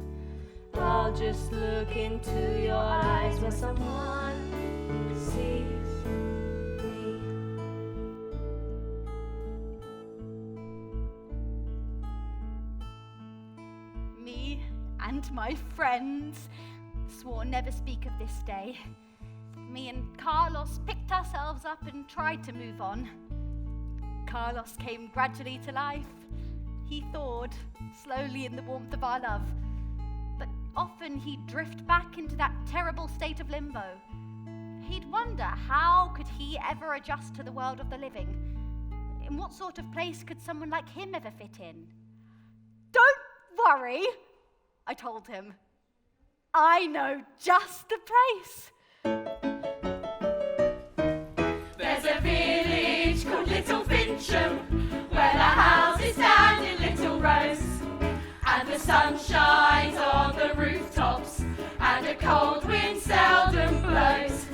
I'll just look into your eyes where someone sees me. me and my friends swore never speak of this day. Me and Carlos picked ourselves up and tried to move on. Carlos came gradually to life. He thawed slowly in the warmth of our love, but often he'd drift back into that terrible state of limbo. He'd wonder, how could he ever adjust to the world of the living? In what sort of place could someone like him ever fit in? Don't worry, I told him. I know just the place. There's a village called Little Fincham, where the houses stand in little rows, and the sun shines on the rooftops, and a cold wind seldom blows.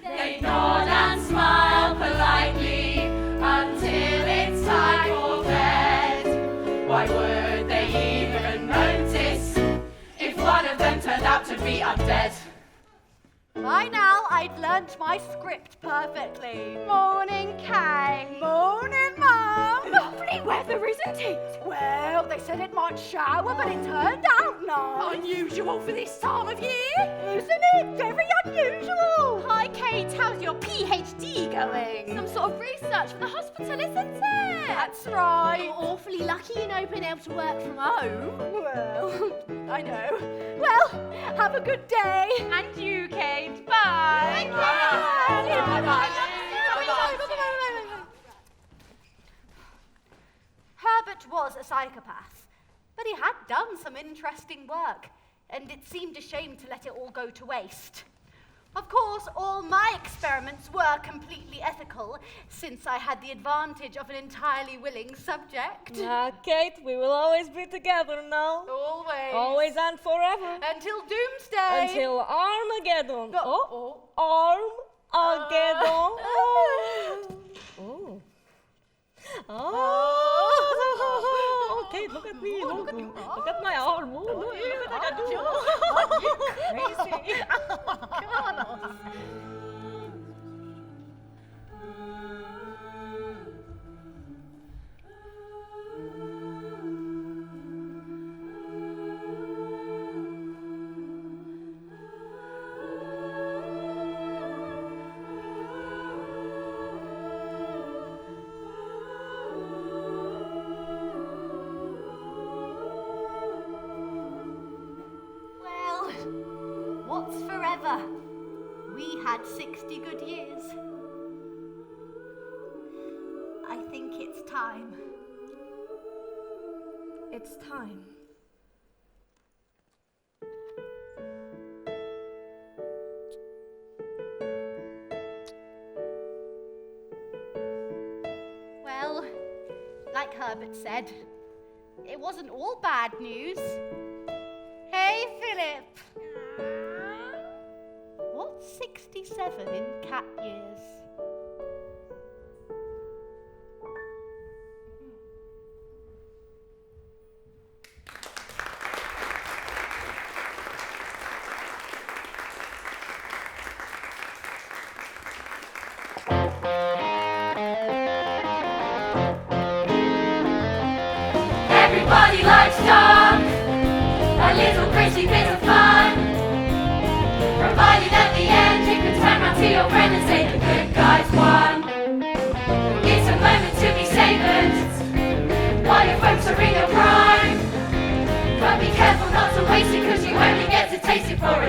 They nod and smile politely until it's time for bed. Why would they even notice if one of them turned out to be undead? By now, I'd learnt my script perfectly. Morning, Kay. Morning, Mum. Lovely weather, isn't it? Well, they said it might shower, but it turned out nice. Unusual for this time of year, isn't it? Very unusual. Hi, Kate. How's your PhD going? Some sort of research for the hospital, isn't it? That's right. You're awfully lucky, you know, being able to work from home. Well, I know. Well, have a good day. And you, Kate. Bye. Herbert was a psychopath, but he had done some interesting work, and it seemed a shame to let it all go to waste. Of course, all my experiments were completely ethical, since I had the advantage of an entirely willing subject. Kate, we will always be together now. Always. Always and forever. Until doomsday. Until Armageddon. Armageddon. Oh. Oh, Kate, look at me. Look at my arm. Oh, look at what I do. You crazy. Come on. What's forever? We had 60 good years. I think it's time. It's time. Well, like Herbert said, it wasn't all bad news. Hey, Philip. What's 67 in cat years? Everybody likes dark, a little crazy bit of fun. Provided at the end you can turn round to your friend and say the good guys won. It's a moment to be savoured while your folks are in your prime. But be careful not to waste it, cause you only get to taste it for a